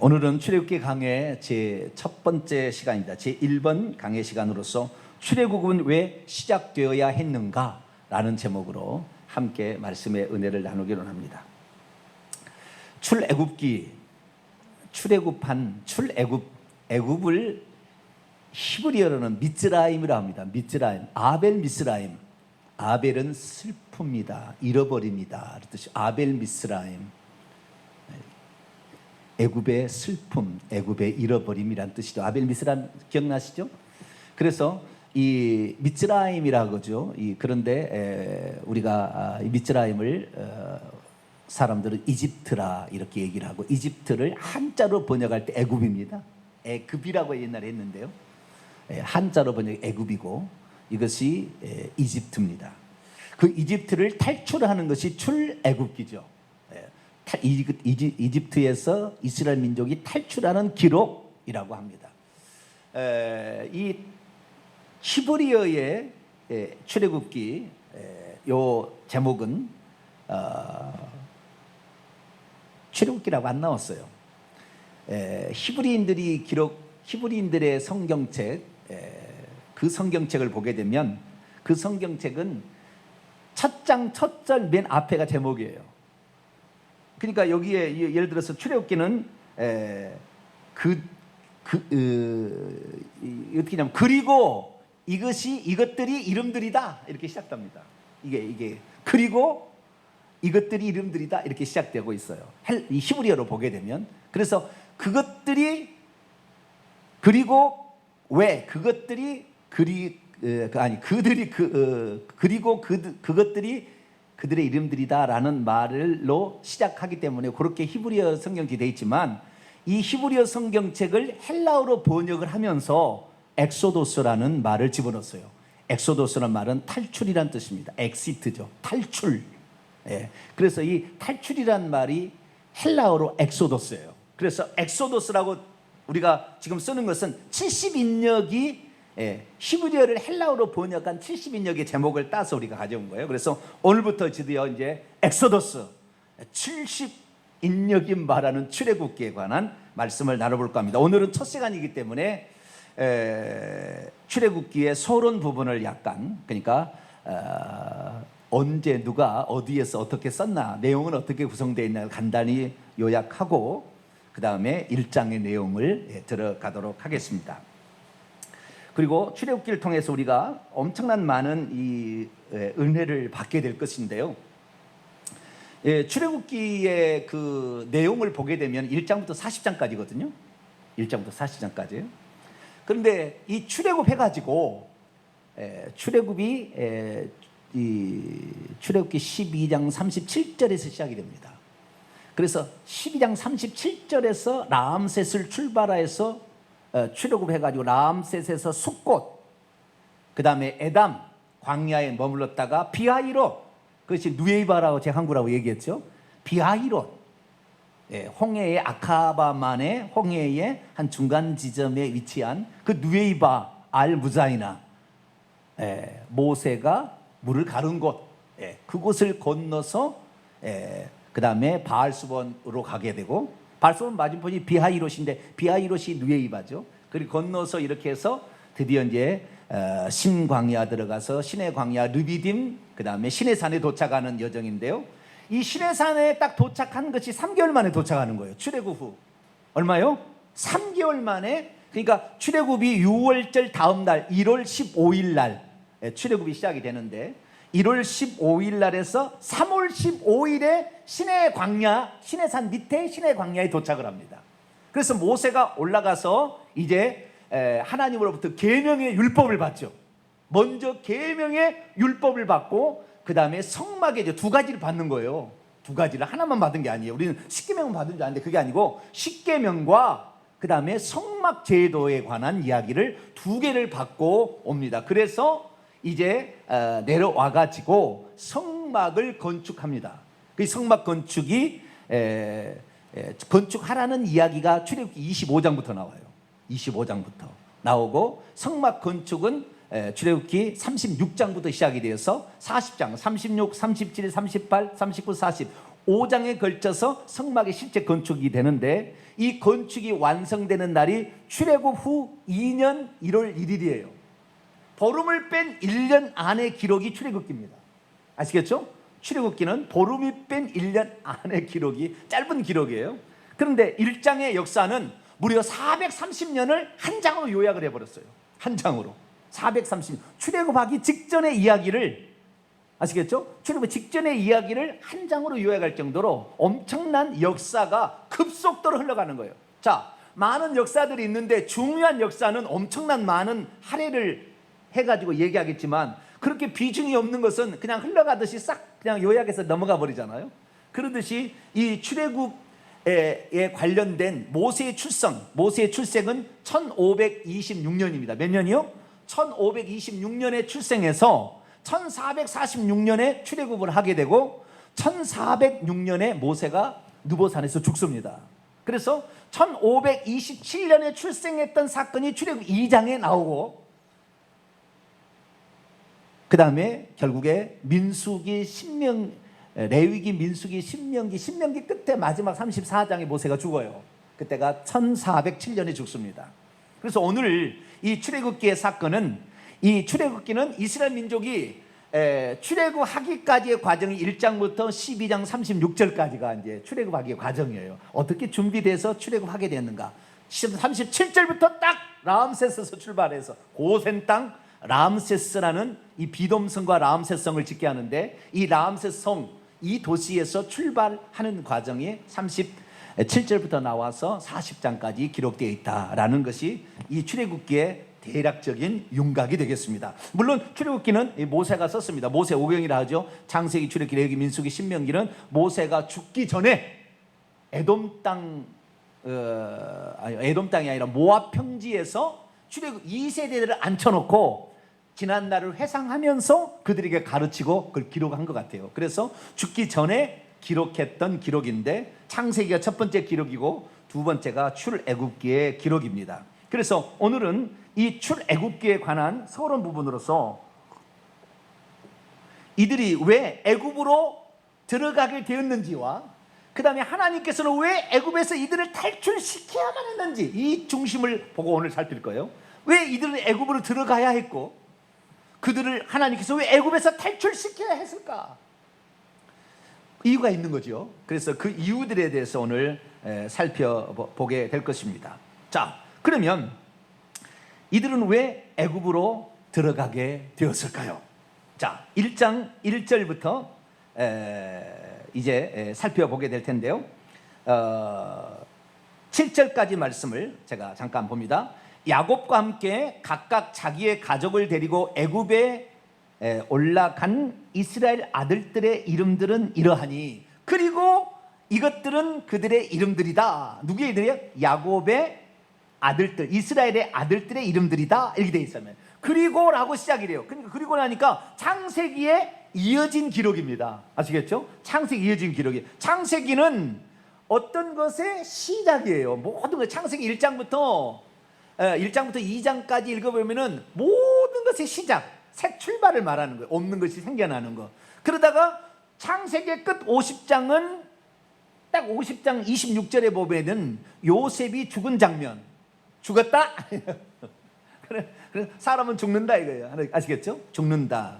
오늘은 출애굽기 강의 제 첫 번째 시간입니다. 제 1번 강의 시간으로서 출애굽은 왜 시작되어야 했는가? 라는 제목으로 함께 말씀의 은혜를 나누기로 합니다. 애굽을 히브리어로는 미츠라임이라 합니다. 미츠라임, 아벨 미스라임. 아벨은 슬픕니다. 잃어버립니다. 그 뜻이 아벨 미스라임. 애굽의 슬픔, 애굽의 잃어버림이란 뜻이죠. 아벨 미스라임 기억나시죠? 그래서 이 미츠라임이라고 그러죠. 그런데 우리가 이 미츠라임을 사람들은 이집트라 이렇게 얘기를 하고, 이집트를 한자로 번역할 때 애굽입니다. 애굽이라고 옛날에 했는데요. 한자로 번역 애굽이고, 이것이 이집트입니다. 그 이집트를 탈출하는 것이 출애굽기죠. 이집트에서 이스라엘 민족이 탈출하는 기록이라고 합니다. 이 히브리어의 출애굽기 요 제목은 출애굽기라고 안 나왔어요. 히브리인들의 성경책, 그 성경책을 보게 되면 그 성경책은 첫 장 첫 절 맨 앞에가 제목이에요. 그러니까 여기에 예를 들어서 출애굽기는 어떻게 하냐면 그리고 이것들이 이름들이다 이렇게 시작됩니다. 이게 그리고 이것들이 이름들이다 이렇게 시작되고 있어요. 이 히브리어로 보게 되면. 그래서 그것들이 그리고 왜 그것들이 그리고 그것들이 그들의 이름들이다라는 말로 시작하기 때문에 그렇게 히브리어 성경책이 되어 있지만, 이 히브리어 성경책을 헬라어로 번역을 하면서 엑소도스라는 말을 집어넣었어요. 엑소도스라는 말은 탈출이란 뜻입니다. 엑시트죠. 탈출. 그래서 이 탈출이란 말이 헬라어로 엑소도스예요. 그래서 엑소도스라고 우리가 지금 쓰는 것은 70인역이 히브리어를 헬라어로 번역한 70인역의 제목을 따서 우리가 가져온 거예요. 그래서 오늘부터 드디어 이제 엑소더스 70인역이 말하는 출애굽기에 관한 말씀을 나눠볼까 합니다. 오늘은 첫 시간이기 때문에 출애굽기의 서론 부분을 약간, 그러니까 언제 누가 어디에서 어떻게 썼나, 내용은 어떻게 구성되어 있나 간단히 요약하고 그 다음에 1장의 내용을 들어가도록 하겠습니다. 그리고 출애굽기를 통해서 우리가 엄청난 많은 이 은혜를 받게 될 것인데요. 출애굽기의 그 내용을 보게 되면 1장부터 40장까지거든요. 1장부터 40장까지. 그런데 이 출애굽 해가지고 출애굽이 출애굽기 12장 37절에서 시작이 됩니다. 그래서 12장 37절에서 라암셋을 출발해서 출애굽해가지고 라암셋에서 숫꽃, 그 다음에 에담 광야에 머물렀다가 비하이롯, 그것이 누에이바라고 제 한국어라고 얘기했죠. 비하이롯, 홍해의 아카바만의 홍해의 한 중간 지점에 위치한 그 누에이바 알 무자이나, 모세가 물을 가른 곳, 그곳을 건너서 그 다음에 바알수본으로 가게 되고, 바알수본 맞은편이 비하이롯인데 비하이롯이 누에이바죠. 그리고 건너서 이렇게 해서 드디어 이제 신광야 들어가서 신의 광야 르비딤, 그 다음에 신의 산에 도착하는 여정인데요. 이 신의 산에 딱 도착한 것이 3개월 만에 도착하는 거예요. 출애굽 후 얼마요? 3개월 만에. 그러니까 출애굽이 6월절 다음 날 1월 15일 날 출애굽이 시작이 되는데, 1월 15일 날에서 3월 15일에 신의 광야, 신의 산 밑에 신의 광야에 도착을 합니다. 그래서 모세가 올라가서 이제 하나님으로부터 계명의 율법을 받죠. 먼저 계명의 율법을 받고 그 다음에 성막에 이제 2가지를 받는 거예요. 2가지를 하나만 받은 게 아니에요. 우리는 10계명은 받은 줄 아는데 그게 아니고 10계명과 그 다음에 성막 제도에 관한 이야기를 2개를 받고 옵니다. 그래서 이제 내려와가지고 성막을 건축합니다. 그 성막 건축이 건축하라는 이야기가 출애굽기 25장부터 나와요. 25장부터 나오고, 성막 건축은 출애굽기 36장부터 시작이 되어서 40장, 36, 37, 38, 39, 40 5장에 걸쳐서 성막의 실제 건축이 되는데, 이 건축이 완성되는 날이 출애굽 후 2년 1월 1일이에요. 보름을 뺀 1년 안의 기록이 출애굽기입니다. 아시겠죠? 출애굽기는 보름이 뺀 1년 안의 기록이 짧은 기록이에요. 그런데 1장의 역사는 무려 430년을 한 장으로 요약을 해버렸어요. 한 장으로 430년, 출애굽하기 직전의 이야기를, 아시겠죠? 출애굽 직전의 이야기를 한 장으로 요약할 정도로 엄청난 역사가 급속도로 흘러가는 거예요. 자, 많은 역사들이 있는데 중요한 역사는 엄청난 많은 할애를 해가지고 얘기하겠지만, 그렇게 비중이 없는 것은 그냥 흘러가듯이 싹 그냥 요약해서 넘어가 버리잖아요. 그러듯이 이 출애굽에 관련된 모세의 출생은 1526년입니다. 몇 년이요? 1526년에 출생해서 1446년에 출애굽을 하게 되고 1406년에 모세가 느보산에서 죽습니다. 그래서 1527년에 출생했던 사건이 출애굽 2장에 나오고, 그 다음에 결국에 민수기, 레위기, 민수기, 신명기 끝에 마지막 34장에 모세가 죽어요. 그때가 1407년에 죽습니다. 그래서 오늘 이 출애굽기의 사건은, 이 출애굽기는 이스라엘 민족이 출애굽하기까지의 과정이 1장부터 12장 36절까지가 이제 출애굽하기의 과정이에요. 어떻게 준비돼서 출애굽하게 됐는가? 37절부터 딱 라암세스에서 출발해서 고센 땅 라암세스라는 이 비돔성과 라암세스성을 짓게 하는데, 이 라암세스성, 이 도시에서 출발하는 과정이 37절부터 나와서 40장까지 기록되어 있다라는 것이 이 출애굽기의 대략적인 윤곽이 되겠습니다. 물론 출애굽기는 모세가 썼습니다. 모세 오경이라 하죠. 창세기, 출애굽기, 레위기, 민수기, 신명기는 모세가 죽기 전에 에돔 땅이 아니라 모압 평지에서 출애굽 2세대들을 앉혀놓고 지난 날을 회상하면서 그들에게 가르치고 그걸 기록한 것 같아요. 그래서 죽기 전에 기록했던 기록인데, 창세기가 첫 번째 기록이고 두 번째가 출애굽기의 기록입니다. 그래서 오늘은 이 출애굽기에 관한 서론 부분으로서 이들이 왜 애굽으로 들어가게 되었는지와, 그 다음에 하나님께서는 왜 애굽에서 이들을 탈출시켜야만 했는지, 이 중심을 보고 오늘 살필 거예요. 왜 이들은 애굽으로 들어가야 했고, 그들을 하나님께서 왜 애굽에서 탈출시켜야 했을까? 이유가 있는 거죠. 그래서 그 이유들에 대해서 오늘 살펴보게 될 것입니다. 자, 그러면 이들은 왜 애굽으로 들어가게 되었을까요? 자, 1장 1절부터 이제 살펴보게 될 텐데요. 7절까지 말씀을 제가 잠깐 봅니다. 야곱과 함께 각각 자기의 가족을 데리고 애굽에 올라간 이스라엘 아들들의 이름들은 이러하니, 그리고 이것들은 그들의 이름들이다. 누구의 이름이에요? 야곱의 아들들, 이스라엘의 아들들의 이름들이다. 이렇게 되어 있어요. 그리고 라고 시작이 돼요. 그러니까 그리고 나니까 창세기에 이어진 기록입니다. 아시겠죠? 창세기 이어진 기록이. 창세기는 어떤 것의 시작이에요. 모든 것, 창세기 1장부터 2장까지 읽어보면은 모든 것의 시작, 새 출발을 말하는 거예요. 없는 것이 생겨나는 거. 그러다가 창세기 끝 50장은 딱 50장 26절에 보면은 요셉이 죽은 장면, 죽었다. 그래 사람은 죽는다 이거예요. 아시겠죠? 죽는다.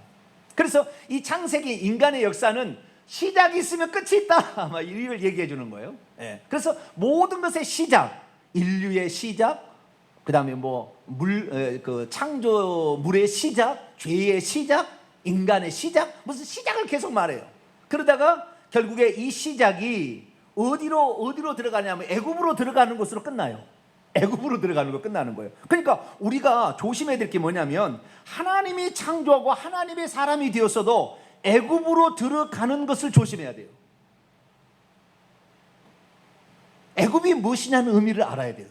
그래서 이 창세기 인간의 역사는 시작이 있으면 끝이 있다. 막 이걸 얘기해 주는 거예요. 예. 그래서 모든 것의 시작, 인류의 시작, 그 다음에 그 창조물의 시작, 죄의 시작, 인간의 시작, 무슨 시작을 계속 말해요. 그러다가 결국에 이 시작이 어디로 들어가냐면 애굽으로 들어가는 것으로 끝나요. 애굽으로 들어가는 거 끝나는 거예요. 그러니까 우리가 조심해야 될 게 뭐냐면, 하나님이 창조하고 하나님의 사람이 되었어도 애굽으로 들어가는 것을 조심해야 돼요. 애굽이 무엇이냐는 의미를 알아야 돼요.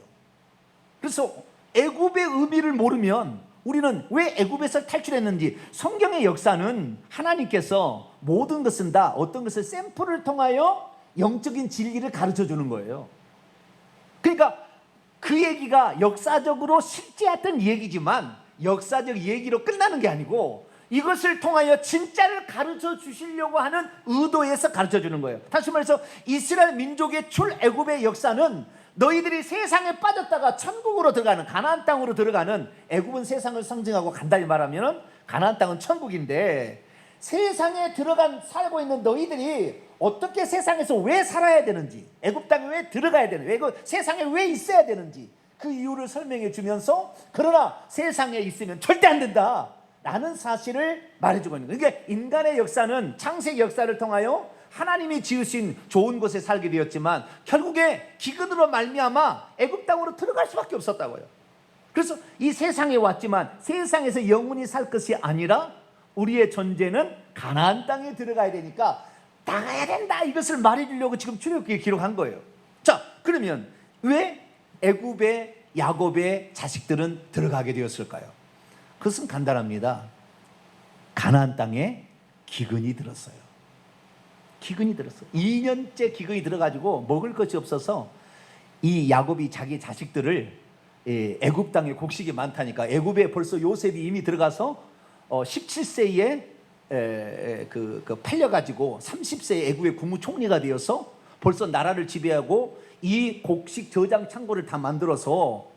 그래서 애굽의 의미를 모르면 우리는 왜 애굽에서 탈출했는지, 성경의 역사는 하나님께서 모든 것은 다 어떤 것을 샘플을 통하여 영적인 진리를 가르쳐 주는 거예요. 그러니까 그 얘기가 역사적으로 실제했던 얘기지만 역사적 얘기로 끝나는 게 아니고, 이것을 통하여 진짜를 가르쳐 주시려고 하는 의도에서 가르쳐 주는 거예요. 다시 말해서 이스라엘 민족의 출애굽의 역사는 너희들이 세상에 빠졌다가 천국으로 들어가는, 가나안 땅으로 들어가는, 애굽은 세상을 상징하고 간단히 말하면 가나안 땅은 천국인데, 세상에 들어간 살고 있는 너희들이 어떻게 세상에서 왜 살아야 되는지, 애굽 땅에 왜 들어가야 되는지, 세상에 왜 있어야 되는지 그 이유를 설명해 주면서, 그러나 세상에 있으면 절대 안 된다 라는 사실을 말해주고 있는 거예요. 그러니까 인간의 역사는 창세기 역사를 통하여 하나님이 지으신 좋은 곳에 살게 되었지만 결국에 기근으로 말미암아 애굽 땅으로 들어갈 수밖에 없었다고요. 그래서 이 세상에 왔지만 세상에서 영원히 살 것이 아니라 우리의 존재는 가나안 땅에 들어가야 되니까 나가야 된다, 이것을 말해주려고 지금 출애굽기에 기록한 거예요. 자, 그러면 왜 애굽의 야곱의 자식들은 들어가게 되었을까요? 그것은 간단합니다. 가나안 땅에 기근이 들었어요. 기근이 들었어요. 2년째 기근이 들어가지고 먹을 것이 없어서 이 야곱이 자기 자식들을 애굽 땅에 곡식이 많다니까, 애굽에 벌써 요셉이 이미 들어가서 17세에 팔려가지고 30세에 애굽의 국무총리가 되어서 벌써 나라를 지배하고 이 곡식 저장 창고를 다 만들어서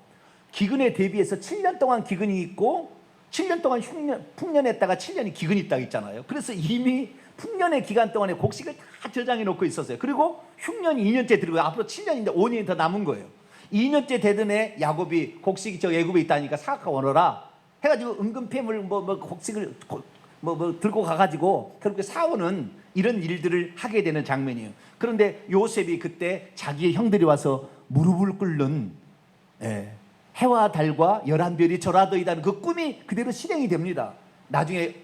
기근에 대비해서 7년 동안 기근이 있고 7년 동안 풍년했다가 7년이 기근이 있다고 있잖아요. 그래서 이미 풍년의 기간 동안에 곡식을 다 저장해 놓고 있었어요. 그리고 흉년이 2년째 들고 앞으로 7년인데 5년이 더 남은 거예요. 2년째 되던 해 야곱이 곡식이 저 애굽에 있다니까 사악하고 오너라 해가지고 은근패물 곡식을 들고 가가지고 결국에 사오는 이런 일들을 하게 되는 장면이에요. 그런데 요셉이 그때 자기의 형들이 와서 무릎을 꿇는 해와 달과 11별이 절하더이다는 그 꿈이 그대로 실행이 됩니다. 나중에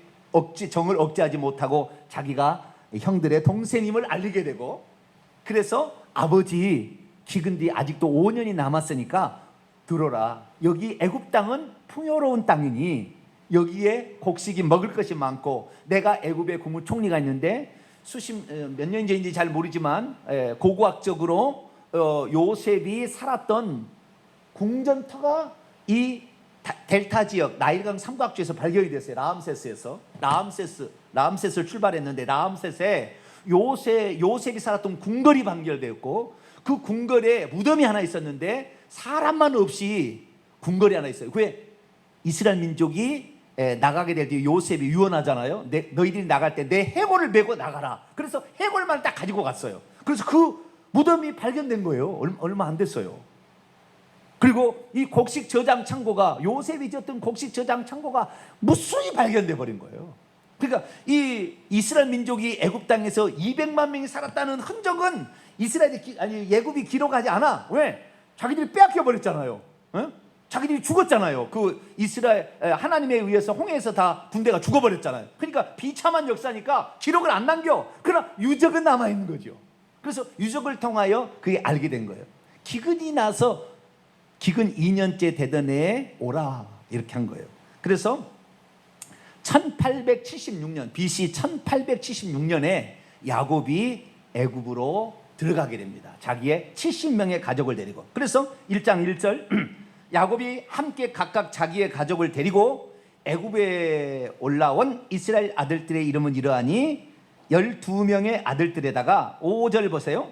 정을 억제하지 못하고 자기가 형들의 동생임을 알리게 되고, 그래서 아버지 기근 뒤 아직도 5년이 남았으니까 들어라, 여기 애굽 땅은 풍요로운 땅이니 여기에 곡식이 먹을 것이 많고, 내가 애굽의 국무총리가 있는데 몇 년 전인지 잘 모르지만 고고학적으로 요셉이 살았던 궁전터가 이 델타 지역 나일강 삼각주에서 발견이 됐어요. 라암세스에서 라암세스를 출발했는데 라암세스에 요셉이 살았던 궁궐이 발견되었고, 그 궁궐에 무덤이 하나 있었는데 사람만 없이 궁궐이 하나 있어요. 왜? 이스라엘 민족이 나가게 될 때 요셉이 유언하잖아요. 너희들이 나갈 때 내 해골을 메고 나가라. 그래서 해골만 딱 가지고 갔어요. 그래서 그 무덤이 발견된 거예요. 얼마 안 됐어요. 그리고 이 곡식 저장 창고가, 요셉이 지었던 곡식 저장 창고가 무수히 발견돼 버린 거예요. 그러니까 이 이스라엘 민족이 애굽 땅에서 200만 명이 살았다는 흔적은 애굽이 기록하지 않아. 왜? 자기들이 빼앗겨 버렸잖아요. 자기들이 죽었잖아요. 그 이스라엘 하나님에 의해서 홍해에서 다 군대가 죽어버렸잖아요. 그러니까 비참한 역사니까 기록을 안 남겨. 그러나 유적은 남아 있는 거죠. 그래서 유적을 통하여 그게 알게 된 거예요. 기근이 나서 기근 2년째 되던 해에 오라 이렇게 한 거예요. 그래서 1876년 BC 1876년에 야곱이 애굽으로 들어가게 됩니다. 자기의 70명의 가족을 데리고. 그래서 1장 1절 야곱이 함께 각각 자기의 가족을 데리고 애굽에 올라온 이스라엘 아들들의 이름은 이러하니 12명의 아들들에다가 5절 보세요.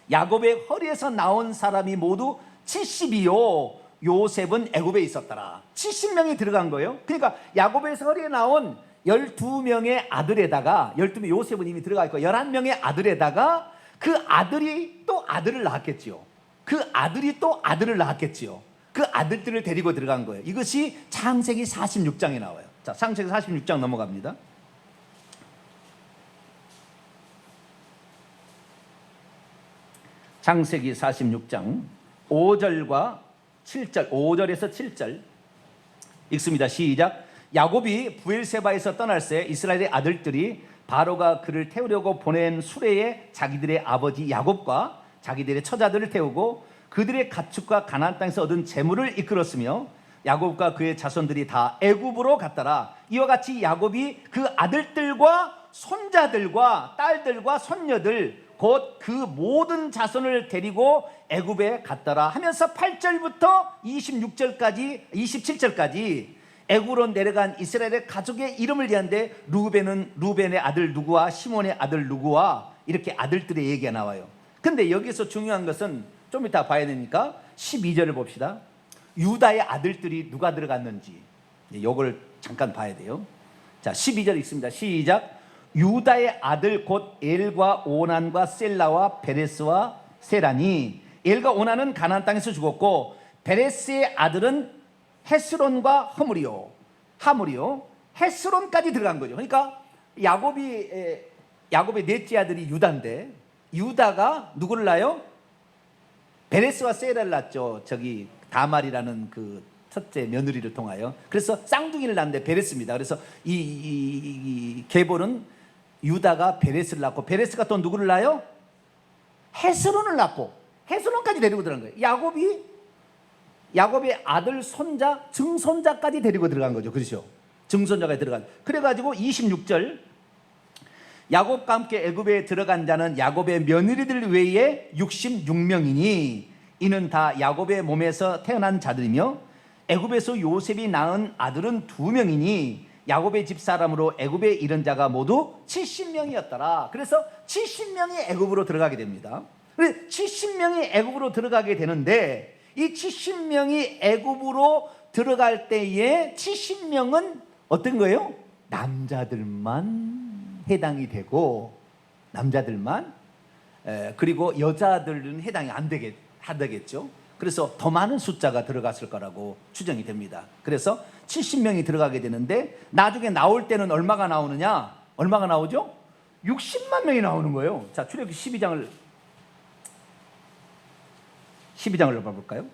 야곱의 허리에서 나온 사람이 모두 70이요 요셉은 애굽에 있었더라. 70명이 들어간 거예요. 그러니까 야곱의 허리에 나온 12명의 아들에다가 12명, 요셉은 이미 들어가 있고 11명의 아들에다가 그 아들이 또 아들을 낳았겠지요. 그 아들이 또 아들을 낳았겠지요. 그 아들들을 데리고 들어간 거예요. 이것이 창세기 46장에 나와요. 자, 창세기 46장 넘어갑니다. 창세기 46장 5절과 7절, 5절에서 7절 읽습니다. 시작. 야곱이 부엘세바에서 떠날새 이스라엘의 아들들이 바로가 그를 태우려고 보낸 수레에 자기들의 아버지 야곱과 자기들의 처자들을 태우고 그들의 가축과 가나안 땅에서 얻은 재물을 이끌었으며 야곱과 그의 자손들이 다 애굽으로 갔더라. 이와 같이 야곱이 그 아들들과 손자들과 딸들과 손녀들 곧 그 모든 자손을 데리고 애굽에 갔더라 하면서 8절부터 27절까지 애굽으로 내려간 이스라엘의 가족의 이름을 얘기하는데 루벤은 루벤의 아들 누구와 시몬의 아들 누구와 이렇게 아들들의 얘기가 나와요. 근데 여기서 중요한 것은 좀 이따 봐야 되니까 12절을 봅시다. 유다의 아들들이 누가 들어갔는지 이걸 잠깐 봐야 돼요. 자, 12절 읽습니다. 시작. 유다의 아들 곧 엘과 오난과 셀라와 베레스와 세라니. 엘과 오난은 가나안 땅에서 죽었고 베레스의 아들은 헤스론과 하물이요. 헤스론까지 들어간 거죠. 그러니까 야곱의 넷째 아들이 유다인데 유다가 누구를 낳아요? 베레스와 세라를 낳죠. 저기 다말이라는 그 첫째 며느리를 통하여. 그래서 쌍둥이를 낳는데 베레스입니다. 그래서 이 계보는 유다가 베레스를 낳고 베레스가 또 누구를 낳아요? 헤스론을 낳고 헤스론까지 데리고 들어간 거예요. 야곱의 아들, 손자, 증손자까지 데리고 들어간 거죠. 그렇죠? 증손자가 들어간. 그래가지고 26절 야곱과 함께 애굽에 들어간 자는 야곱의 며느리들 외에 66명이니 이는 다 야곱의 몸에서 태어난 자들이며 애굽에서 요셉이 낳은 아들은 2명이니 야곱의 집사람으로 애굽에 이른 자가 모두 70명이었더라. 그래서 70명이 애굽으로 들어가게 됩니다. 70명이 애굽으로 들어가게 되는데 이 70명이 애굽으로 들어갈 때에 70명은 어떤 거예요? 남자들만 해당이 되고 남자들만 그리고 여자들은 해당이 안 되겠죠. 그래서 더 많은 숫자가 들어갔을 거라고 추정이 됩니다. 그래서 70명이 들어가게 되는데 나중에 나올 때는 얼마가 나오느냐? 얼마가 나오죠? 60만 명이 나오는 거예요. 자, 출애굽기 12장을 봐볼까요?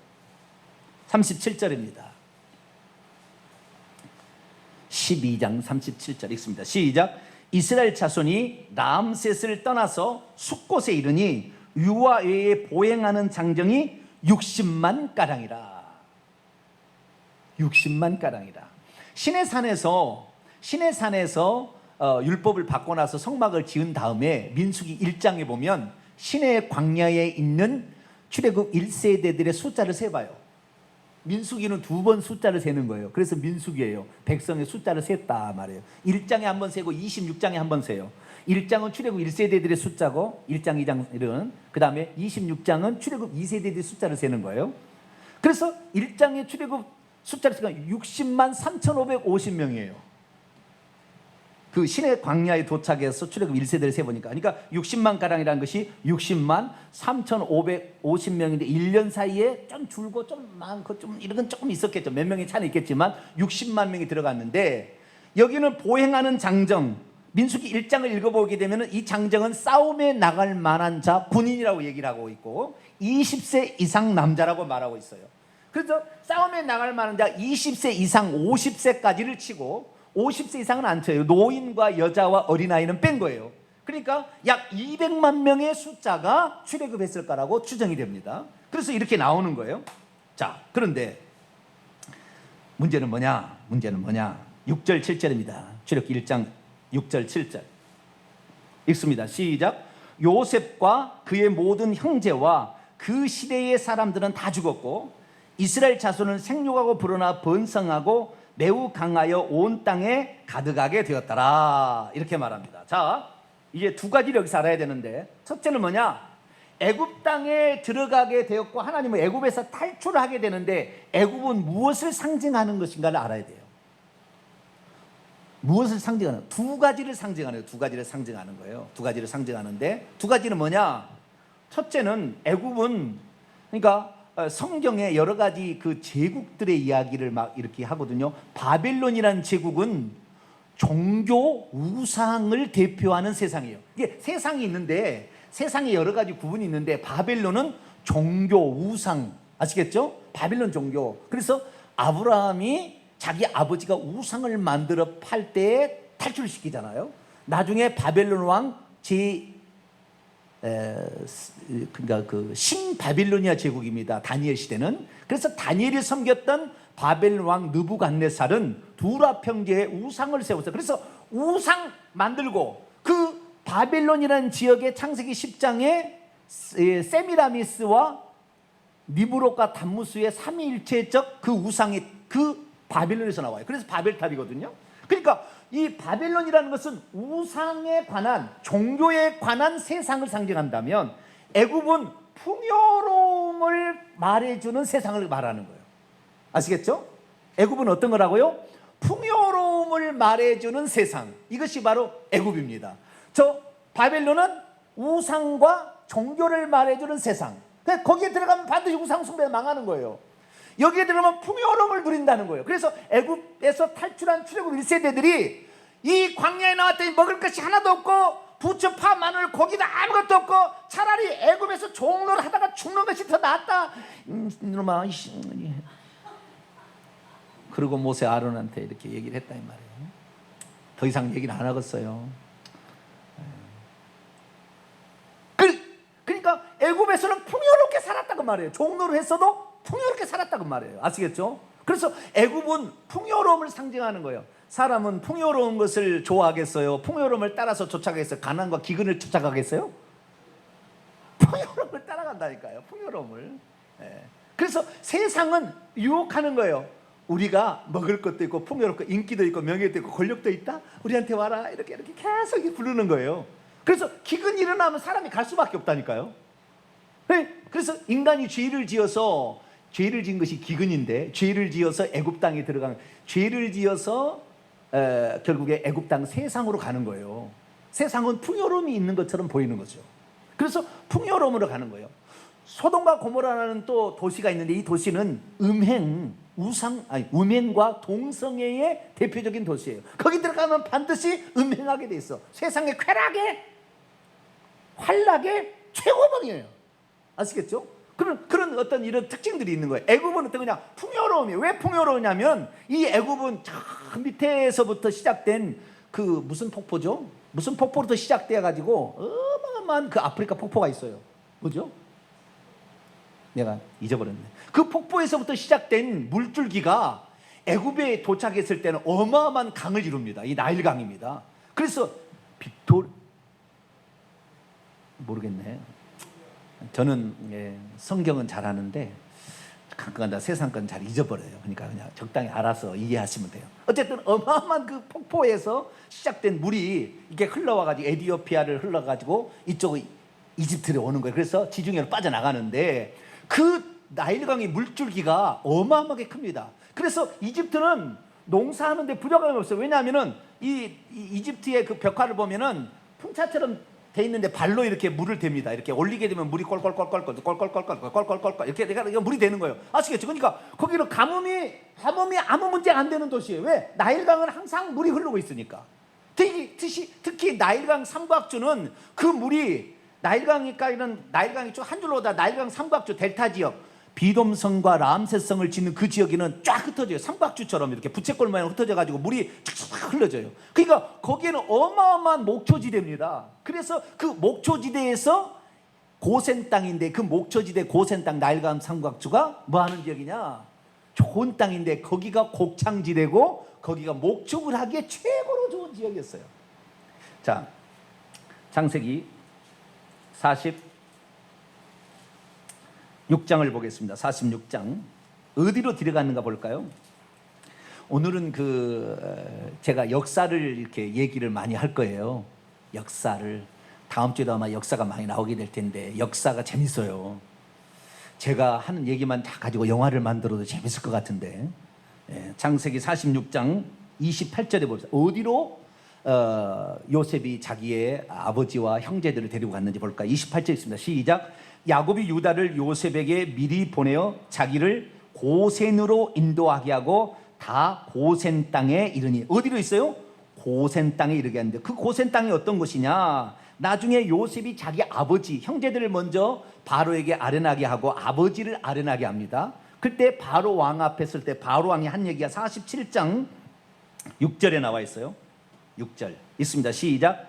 37절입니다. 12장 37절 읽습니다. 시작. 이스라엘 자손이 라암셋을 떠나서 숫곳에 이르니 유아 외에 보행하는 장정이 60만 가량이라. 60만 가량이라. 시내산에서 율법을 받고 나서 성막을 지은 다음에 민수기 1장에 보면 시내 광야에 있는 출애굽 1세대들의 숫자를 세봐요. 민수기는 2번 숫자를 세는 거예요. 그래서 민수기예요. 백성의 숫자를 셌다 말이에요. 1장에 한 번 세고 26장에 한 번 세요. 1장은 출애굽 1세대들의 숫자고 1장, 2장 이런, 그 다음에 26장은 출애굽 2세대들의 숫자를 세는 거예요. 그래서 1장의 출애굽 숫자를 세면 60만 3,550명이에요. 그 시내 광야에 도착해서 출애굽 1세대를 세보니까, 그러니까 60만 가량이라는 것이 60만 3,550명인데 1년 사이에 좀 줄고 좀 많고 좀 이런 건 조금 있었겠죠. 몇 명의 차는 있겠지만 60만 명이 들어갔는데, 여기는 보행하는 장정, 민수기 1장을 읽어보게 되면 이 장정은 싸움에 나갈 만한 자, 군인이라고 얘기를 하고 있고 20세 이상 남자라고 말하고 있어요. 그래서 싸움에 나갈 만한 자 20세 이상 50세까지를 치고 50세 이상은 안 쳐요. 노인과 여자와 어린아이는 뺀 거예요. 그러니까 약 200만 명의 숫자가 출애굽했을 거라고 추정이 됩니다. 그래서 이렇게 나오는 거예요. 자, 그런데 문제는 뭐냐? 6절 7절입니다. 출애굽기 1장 6절 7절 읽습니다. 시작. 요셉과 그의 모든 형제와 그 시대의 사람들은 다 죽었고 이스라엘 자손은 생육하고 불어나 번성하고 매우 강하여 온 땅에 가득하게 되었더라. 이렇게 말합니다. 자, 이제 두 가지를 여기서 알아야 되는데, 첫째는 뭐냐? 애굽 땅에 들어가게 되었고 하나님은 애굽에서 탈출하게 되는데 애굽은 무엇을 상징하는 것인가를 알아야 돼요. 무엇을 상징하는? 두 가지를 상징하는 거예요. 두 가지를 상징하는데, 두 가지는 뭐냐? 첫째는 애굽은, 그러니까 성경에 여러 가지 그 제국들의 이야기를 막 이렇게 하거든요. 바벨론이라는 제국은 종교 우상을 대표하는 세상이에요. 이게 세상이 있는데, 세상에 여러 가지 구분이 있는데 바벨론은 종교 우상, 아시겠죠? 바벨론 종교. 그래서 아브라함이 자기 아버지가 우상을 만들어 팔 때에 탈출시키잖아요. 나중에 바벨론 왕 그러니까 그 신바빌로니아 제국입니다. 다니엘 시대는. 그래서 다니엘이 섬겼던 바벨론 왕 느부갓네살은 두라 평지에 우상을 세웠어요. 그래서 우상 만들고, 그 바벨론이라는 지역의 창세기 10장에 세미라미스와 니브롯과 담무스의 삼위일체적 그 우상이, 그 바벨론에서 나와요. 그래서 바벨탑이거든요. 그러니까 이 바벨론이라는 것은 우상에 관한, 종교에 관한 세상을 상징한다면 애굽은 풍요로움을 말해주는 세상을 말하는 거예요. 아시겠죠? 애굽은 어떤 거라고요? 풍요로움을 말해주는 세상. 이것이 바로 애굽입니다. 저 바벨론은 우상과 종교를 말해주는 세상. 거기에 들어가면 반드시 우상 숭배가 망하는 거예요. 여기에 들어가면 풍요로움을 누린다는 거예요. 그래서 애굽에서 탈출한 출애굽 1세대들이 이 광야에 나왔더니 먹을 것이 하나도 없고 부추, 파, 마늘, 고기도 아무것도 없고 차라리 애굽에서 종로를 하다가 죽는 것이 더 낫다. 이놈아. 그리고 모세 아론한테 이렇게 얘기를 했다 이 말이에요. 더 이상 얘기는 안 하겠어요. 그러니까 애굽에서는 풍요롭게 살았다고 말이에요. 종로를 했어도 풍요롭게 살았다고 말이에요. 아시겠죠? 그래서 애굽은 풍요로움을 상징하는 거예요. 사람은 풍요로운 것을 좋아하겠어요? 풍요로움을 따라서 쫓아가겠어요? 가난과 기근을 쫓아가겠어요? 풍요로움을 따라간다니까요. 풍요로움을. 그래서 세상은 유혹하는 거예요. 우리가 먹을 것도 있고 풍요롭고 인기도 있고 명예도 있고 권력도 있다. 우리한테 와라. 이렇게 계속 부르는 거예요. 그래서 기근이 일어나면 사람이 갈 수밖에 없다니까요. 그래서 인간이 죄를 지어서, 죄를 지은 것이 기근인데, 죄를 지어서 애굽 땅에 들어가는, 죄를 지어서 결국에 애굽 땅 세상으로 가는 거예요. 세상은 풍요로움이 있는 것처럼 보이는 거죠. 그래서 풍요로움으로 가는 거예요. 소돔과 고모라라는 또 도시가 있는데, 이 도시는 음행과 동성애의 대표적인 도시예요. 거기 들어가면 반드시 음행하게 돼 있어. 세상의 쾌락에, 환락의 최고봉이에요. 아시겠죠? 그런 어떤 이런 특징들이 있는 거예요. 애굽은 어떤 거냐? 풍요로움이에요. 왜 풍요로우냐면 이 애굽은 저 밑에서부터 시작된 그 무슨 폭포죠? 무슨 폭포부터 시작돼 가지고 어마어마한 그 아프리카 폭포가 있어요. 뭐죠? 내가 잊어버렸네. 그 폭포에서부터 시작된 물줄기가 애굽에 도착했을 때는 어마어마한 강을 이룹니다. 이 나일강입니다. 그래서 모르겠네. 저는 성경은 잘 아는데 가끔가다 세상 건 잘 잊어버려요. 그러니까 그냥 적당히 알아서 이해하시면 돼요. 어쨌든 어마어마한 그 폭포에서 시작된 물이 이렇게 흘러와가지고 에티오피아를 흘러가지고 이쪽 이집트로 오는 거예요. 그래서 지중해로 빠져나가는데 그 나일강의 물줄기가 어마어마하게 큽니다. 그래서 이집트는 농사하는데 부족함이 없어요. 왜냐하면은 이 이집트의 그 벽화를 보면은 풍차처럼 돼 있는데 발로 이렇게 물을 댑니다. 이렇게 올리게 되면 물이 꼴꼴꼴꼴꼴 이렇게 내가 물이 되는 거예요. 아시겠죠? 그러니까 거기는 가뭄이 아무 문제 안 되는 도시예요. 왜? 나일강은 항상 물이 흐르고 있으니까. 특히 나일강 삼각주는 그 물이 나일강이 쭉 한 줄로 오다 나일강 삼각주 델타 지역, 비돔성과 람세성을 짓는 그 지역에는 쫙 흩어져요. 삼각주처럼 이렇게 부채꼴 모양 흩어져 가지고 물이 쫙 흘러져요. 그러니까 거기에는 어마어마한 목초지대입니다. 그래서 그 목초지대에서 고센 땅인데, 그 목초지대 고센 땅 나일강 삼각주가 뭐 하는 지역이냐? 좋은 땅인데 거기가 곡창지대고 거기가 목축을 하기에 최고로 좋은 지역이었어요. 자, 창세기 46장을 보겠습니다. 46장 어디로 들어갔는가 볼까요? 오늘은 제가 역사를 이렇게 얘기를 많이 할 거예요. 역사를 다음 주에도 아마 역사가 많이 나오게 될 텐데 역사가 재밌어요. 제가 하는 얘기만 다 가지고 영화를 만들어도 재밌을 것 같은데. 창세기 46장 28절에 봅시다. 어디로 요셉이 자기의 아버지와 형제들을 데리고 갔는지 볼까? 28절 있습니다. 시작. 야곱이 유다를 요셉에게 미리 보내어 자기를 고센으로 인도하게 하고 다 고센 땅에 이르니. 어디로 있어요? 고센 땅에 이르게 하는데 그 고센 땅이 어떤 곳이냐? 나중에 요셉이 자기 아버지 형제들을 먼저 바로에게 아련하게 하고 아버지를 아련하게 합니다. 그때 바로 왕 앞에 설 때 바로 왕이 한 얘기가 47장 6절에 나와 있어요. 6절 있습니다. 시작.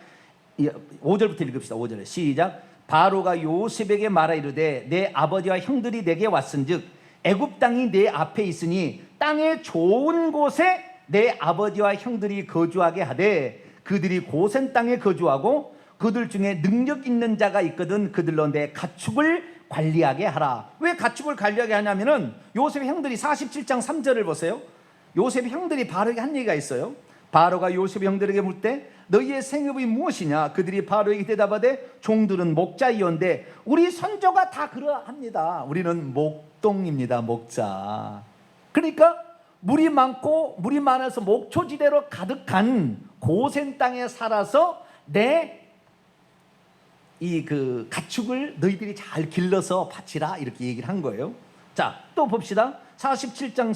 5절부터 읽읍시다. 5절에 시작. 바로가 요셉에게 말하 이르되 내 아버지와 형들이 내게 왔은즉 애굽 땅이 내 앞에 있으니 땅의 좋은 곳에 내 아버지와 형들이 거주하게 하되 그들이 고센 땅에 거주하고 그들 중에 능력 있는 자가 있거든 그들로 내 가축을 관리하게 하라. 왜 가축을 관리하게 하냐면은 요셉의 형들이 47장 3절을 보세요. 요셉 형들이 바로에게 한 얘기가 있어요. 바로가 요셉 형들에게 물 때 너희의 생업이 무엇이냐? 그들이 바로에게 대답하되 종들은 목자이온데 우리 선조가 다 그러합니다. 우리는 목동입니다. 목자. 그러니까 물이 많고 물이 많아서 목초지대로 가득한 고센 땅에 살아서 내 이 그 가축을 너희들이 잘 길러서 바치라 이렇게 얘기를 한 거예요. 자, 또 봅시다. 47장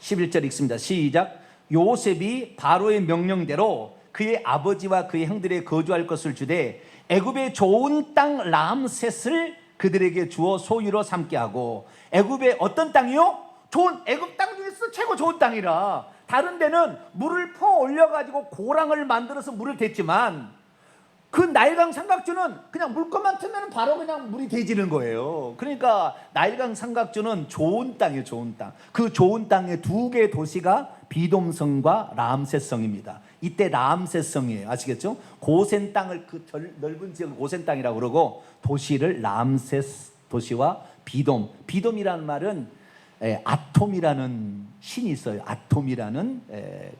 11절 읽습니다. 시작. 요셉이 바로의 명령대로 그의 아버지와 그의 형들의 거주할 것을 주되 애굽의 좋은 땅 람셋을 그들에게 주어 소유로 삼게 하고. 애굽의 어떤 땅이요? 좋은, 애굽 땅 중에서 최고 좋은 땅이라. 다른 데는 물을 퍼 올려가지고 고랑을 만들어서 물을 댔지만 그 나일강 삼각주는 그냥 물것만 트면 바로 그냥 물이 대지는 거예요. 그러니까 나일강 삼각주는 좋은 땅이에요. 좋은 땅. 그 좋은 땅의 두 개의 도시가 비돔성과 람셋성입니다. 이때 람셋성이에요. 아시겠죠? 고센 땅을 그 넓은 지역을 고센 땅이라고 그러고 도시를 람셋 도시와 비돔. 비돔이라는 말은 아톰이라는 신이 있어요. 아톰이라는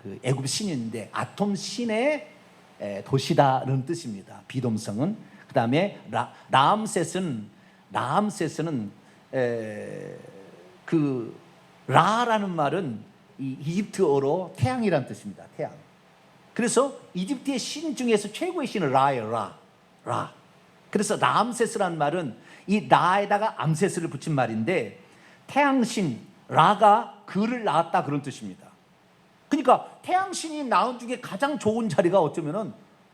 그 애굽 신인데 아톰 신의 도시다라는 뜻입니다. 비돔성은. 그 다음에 람셋은 그 라라는 말은 이 이집트어로 태양이라는 뜻입니다. 태양. 그래서 이집트의 신 중에서 최고의 신은 라예요. 라. 그래서 람셋이라는 말은 이 라에다가 암셋을 붙인 말인데 태양신 라가 그를 낳았다 그런 뜻입니다. 그러니까 태양신이 낳은 중에 가장 좋은 자리가 어쩌면은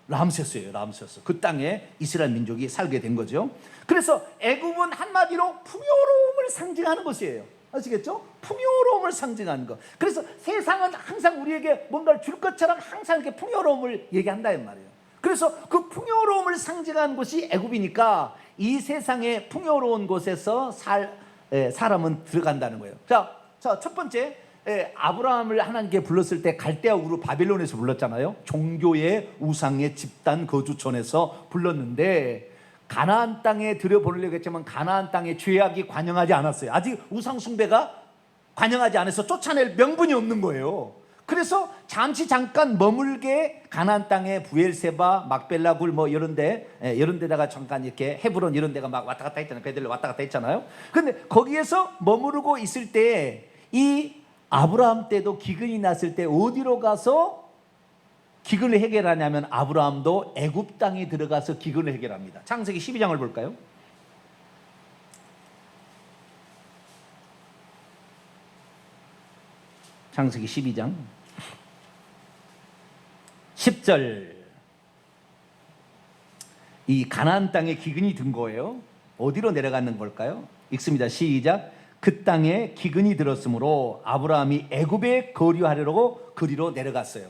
람세스예요. 람세스. 그 땅에 이스라엘 민족이 살게 된 거죠. 그래서 애굽은 한마디로 풍요로움을 상징하는 것이에요. 아시겠죠? 풍요로움을 상징하는 것. 그래서 세상은 항상 우리에게 뭔가를 줄 것처럼 항상 이렇게 풍요로움을 얘기한다는 말이에요. 그래서 그 풍요로움을 상징하는 곳이 애굽이니까 이 세상의 풍요로운 곳에서 사람은 들어간다는 거예요. 자, 첫 번째, 아브라함을 하나님께 불렀을 때 갈대아 우르 바벨론에서 불렀잖아요. 종교의 우상의 집단 거주촌에서 불렀는데 가나안 땅에 들여보내려고 했지만 가나안 땅에 죄악이 관영하지 않았어요. 아직 우상 숭배가 관영하지 않아서 쫓아낼 명분이 없는 거예요. 그래서 잠깐 머물게 가나안 땅에 부엘세바, 막벨라 굴 뭐 이런 데다가 잠깐 이렇게 헤브론 이런 데가 막 왔다 갔다 했잖아요. 베들레 왔다 갔다 했잖아요. 근데 거기에서 머무르고 있을 때 이 아브라함 때도 기근이 났을 때 어디로 가서 기근을 해결하냐면 아브라함도 애굽 땅에 들어가서 기근을 해결합니다. 창세기 12장을 볼까요? 창세기 12장 10절. 이 가나안 땅에 기근이 든 거예요. 어디로 내려가는 걸까요? 읽습니다. 시작. 그 땅에 기근이 들었으므로 아브라함이 애굽에 거류하려고 그리로 내려갔어요.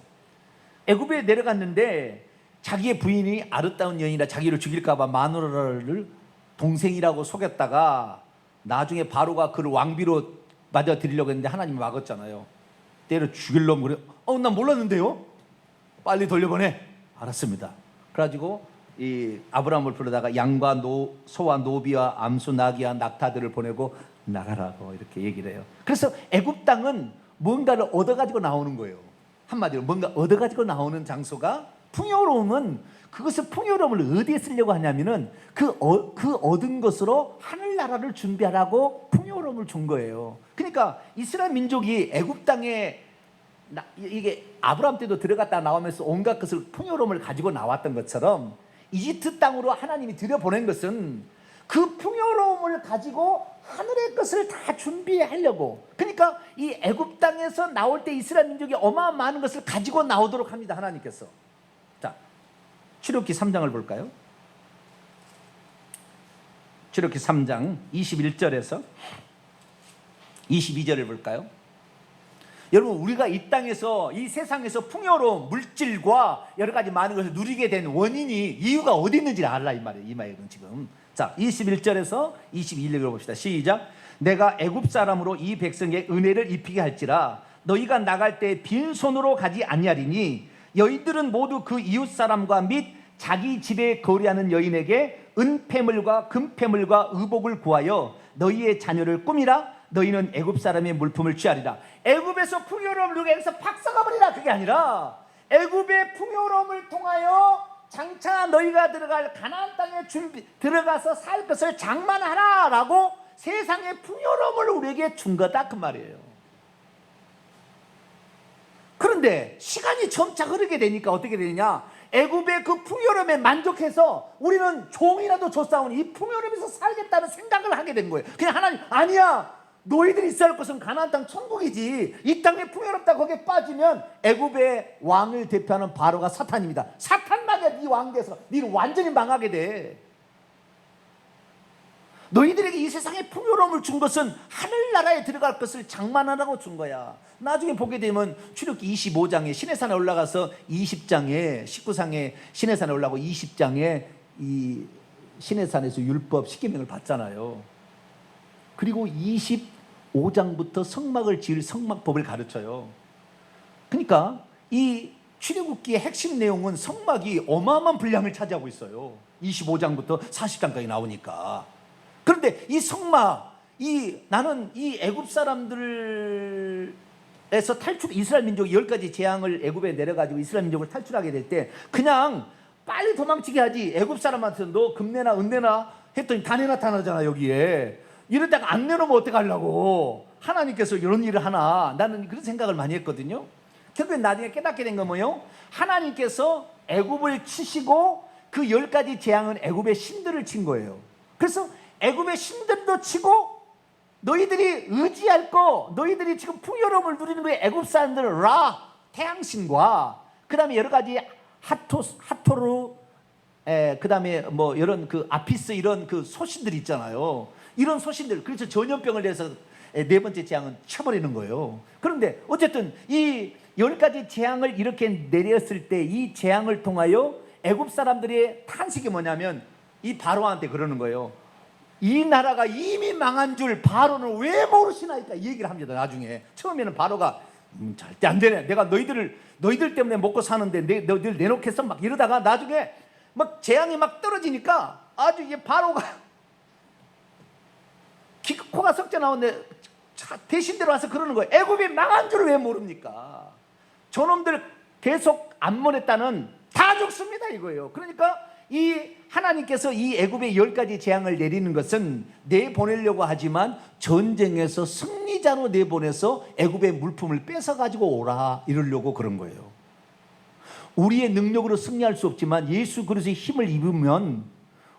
애굽에 내려갔는데 자기의 부인이 아름다운 여인이라 자기를 죽일까 봐 마누라를 동생이라고 속였다가 나중에 바로가 그를 왕비로 맞아들이려고 했는데 하나님이 막았잖아요. 때려 죽일려면 그래. 난 몰랐는데요. 빨리 돌려보내. 알았습니다. 그래가지고 이 아브라함을 부르다가 양과 소와 노비와 암수 나귀와 낙타들을 보내고 나가라고 이렇게 얘기를 해요. 그래서 애굽 땅은 뭔가를 얻어가지고 나오는 거예요. 한마디로 뭔가 얻어가지고 나오는 장소가 풍요로움은 그것을 풍요로움을 어디에 쓰려고 하냐면은 그 얻은 것으로 하늘나라를 준비하라고 풍요로움을 준 거예요. 그러니까 이스라엘 민족이 애굽 땅에 이게 아브라함 때도 들어갔다 나오면서 온갖 것을 풍요로움을 가지고 나왔던 것처럼 이집트 땅으로 하나님이 들여보낸 것은 그 풍요로움을 가지고 하늘의 것을 다 준비하려고. 그러니까 이 애굽 땅에서 나올 때 이스라엘 민족이 어마어마한 것을 가지고 나오도록 합니다. 하나님께서. 자, 출애굽기 3장을 볼까요? 출애굽기 3장 21절에서 22절을 볼까요? 여러분, 우리가 이 땅에서 이 세상에서 풍요로운 물질과 여러 가지 많은 것을 누리게 된 원인이 이유가 어디 있는지 알라 이 말이에요. 이 말은 지금. 자, 21절에서 22절을 봅시다. 시작. 내가 애굽 사람으로 이 백성에 은혜를 입히게 할지라 너희가 나갈 때 빈손으로 가지 아니하리니 여인들은 모두 그 이웃 사람과 및 자기 집에 거류하는 여인에게 은폐물과 금폐물과 의복을 구하여 너희의 자녀를 꾸미라. 너희는 애굽 사람의 물품을 취하리라. 애굽에서 풍요로움을 누리게 해서 박사가 버리라. 그게 아니라 애굽의 풍요로움을 통하여 장차 너희가 들어갈 가나안 땅에 들어가서 살 것을 장만하라라고 세상의 풍요로움을 우리에게 준 거다 그 말이에요. 그런데 시간이 점차 흐르게 되니까 어떻게 되느냐? 애굽의 그 풍요로움에 만족해서 우리는 종이라도 줬사오니 이 풍요로움에서 살겠다는 생각을 하게 된 거예요. 그냥 하나님, 아니야, 너희들이 있어야 할 것은 가나안 땅 천국이지. 이 땅에 풍요롭다 거기에 빠지면 애굽의 왕을 대표하는 바로가 사탄입니다. 사탄만이야. 네 왕 돼서 네는 완전히 망하게 돼. 너희들에게 이 세상에 풍요로움을 준 것은 하늘나라에 들어갈 것을 장만하라고 준 거야. 나중에 보게 되면 출애굽기 25장에 시내산에 올라가서 20장에 19장에 시내산에 올라가고 20장에 이 시내산에서 율법 10계명을 받잖아요. 그리고 25장부터 성막을 지을 성막법을 가르쳐요. 그러니까 이 출애굽기의 핵심 내용은 성막이 어마어마한 분량을 차지하고 있어요. 25장부터 40장까지 나오니까. 그런데 이 성막, 나는 이 애굽 사람들에서 이스라엘 민족이 10가지 재앙을 애굽에 내려가지고 이스라엘 민족을 탈출하게 될 때 그냥 빨리 도망치게 하지. 애굽 사람한테 너 금내나 은내나 했더니 다 내나타나잖아 여기에. 이러다가 안 내놓으면 어떡하려고. 하나님께서 이런 일을 하나. 나는 그런 생각을 많이 했거든요. 결국에 나중에 깨닫게 된 건 뭐예요? 하나님께서 애굽을 치시고 그 10가지 재앙은 애굽의 신들을 친 거예요. 그래서 애굽의 신들도 치고 너희들이 의지할 거, 너희들이 지금 풍요로움을 누리는 거에 애굽 사람들은 라, 태양신과 그 다음에 여러 가지 하토르, 그 다음에 뭐 이런 그 아피스 이런 그 소신들 있잖아요. 이런 소신들, 그래서 전염병을 내서 네 번째 재앙은 쳐버리는 거예요. 그런데 어쨌든 이 10가지 재앙을 이렇게 내렸을 때 이 재앙을 통하여 애굽 사람들의 탄식이 뭐냐면 이 바로한테 그러는 거예요. 이 나라가 이미 망한 줄 바로는 왜 모르시나이까 이 얘기를 합니다. 나중에 처음에는 바로가 절대 안 되네. 내가 너희들 때문에 먹고 사는데 너희들 내놓겠어 막 이러다가 나중에 막 재앙이 막 떨어지니까 아주 이게 바로가 코가 썩져 나오는데 대신대로 와서 그러는 거예요. 애굽이 망한 줄 왜 모릅니까? 저놈들 계속 안 보냈다는 다 죽습니다 이거예요. 그러니까 이 하나님께서 이 애굽의 10가지 재앙을 내리는 것은 내보내려고 하지만 전쟁에서 승리자로 내보내서 애굽의 물품을 뺏어가지고 오라 이러려고 그런 거예요. 우리의 능력으로 승리할 수 없지만 예수 그리스도의 힘을 입으면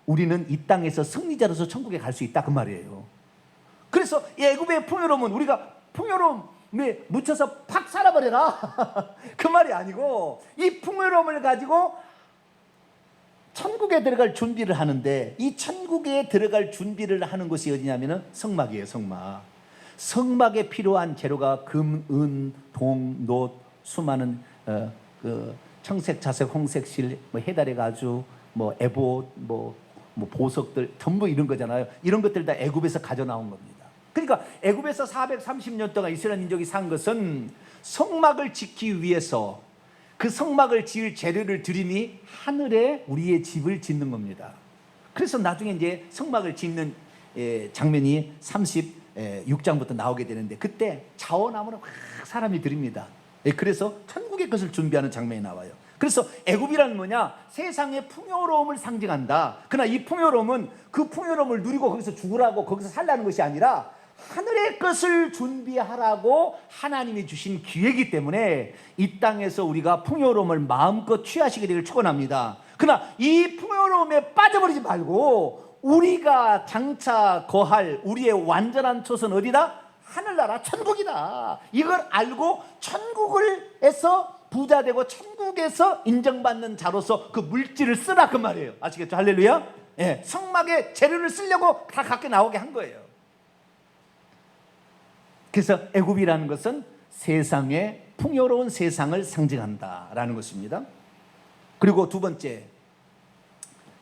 우리는 이 땅에서 승리자로서 천국에 갈 수 있다 그 말이에요. 그래서 이 애굽의 풍요로움은 우리가 풍요로움에 묻혀서 팍 살아버려라 그 말이 아니고 이 풍요로움을 가지고 천국에 들어갈 준비를 하는데 이 천국에 들어갈 준비를 하는 곳이 어디냐면 성막이에요. 성막. 성막에 필요한 재료가 금, 은, 동, 놋, 수많은 그 청색, 자색, 홍색 실, 뭐 해달의 가죽, 뭐 에봇, 뭐 보석들 전부 이런 거잖아요. 이런 것들 다 애굽에서 가져 나온 겁니다. 그러니까 애굽에서 430년 동안 이스라엘 민족이 산 것은 성막을 짓기 위해서 그 성막을 지을 재료를 들이니 하늘에 우리의 집을 짓는 겁니다. 그래서 나중에 이제 성막을 짓는 장면이 36장부터 나오게 되는데 그때 자원함으로 막 사람이 드립니다. 그래서 천국의 것을 준비하는 장면이 나와요. 그래서 애굽이라는 뭐냐? 세상의 풍요로움을 상징한다. 그러나 이 풍요로움은 그 풍요로움을 누리고 거기서 죽으라고 거기서 살라는 것이 아니라 하늘의 것을 준비하라고 하나님이 주신 기회이기 때문에 이 땅에서 우리가 풍요로움을 마음껏 취하시게 되기를 축원합니다. 그러나 이 풍요로움에 빠져버리지 말고 우리가 장차 거할 우리의 완전한 초선 어디다? 하늘나라 천국이다. 이걸 알고 천국에서 부자되고 천국에서 인정받는 자로서 그 물질을 쓰라 그 말이에요. 아시겠죠? 할렐루야. 예, 성막에 재료를 쓰려고 다 갖게 나오게 한 거예요. 그래서 애굽이라는 것은 세상의 풍요로운 세상을 상징한다라는 것입니다. 그리고 두 번째,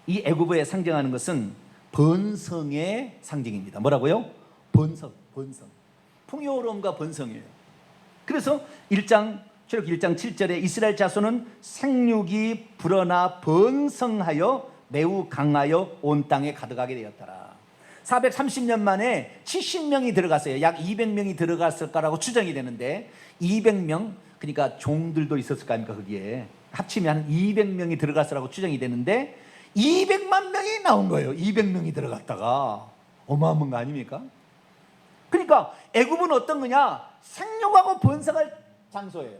이 애굽에 상징하는 것은 번성의 상징입니다. 뭐라고요? 번성. 풍요로움과 번성이에요. 그래서 출애굽기 1장 7절에 이스라엘 자손은 생육이 불어나 번성하여 매우 강하여 온 땅에 가득하게 되었더라. 430년 만에 70명이 들어갔어요. 약 200명이 들어갔을 거라고 추정이 되는데 200명, 그러니까 종들도 있었을 거 아닙니까? 거기에 합치면 한 200명이 들어갔을 거라고 추정이 되는데 200만 명이 나온 거예요. 200명이 들어갔다가 어마어마한 거 아닙니까? 그러니까 애굽은 어떤 거냐? 생육하고 번성할 장소예요.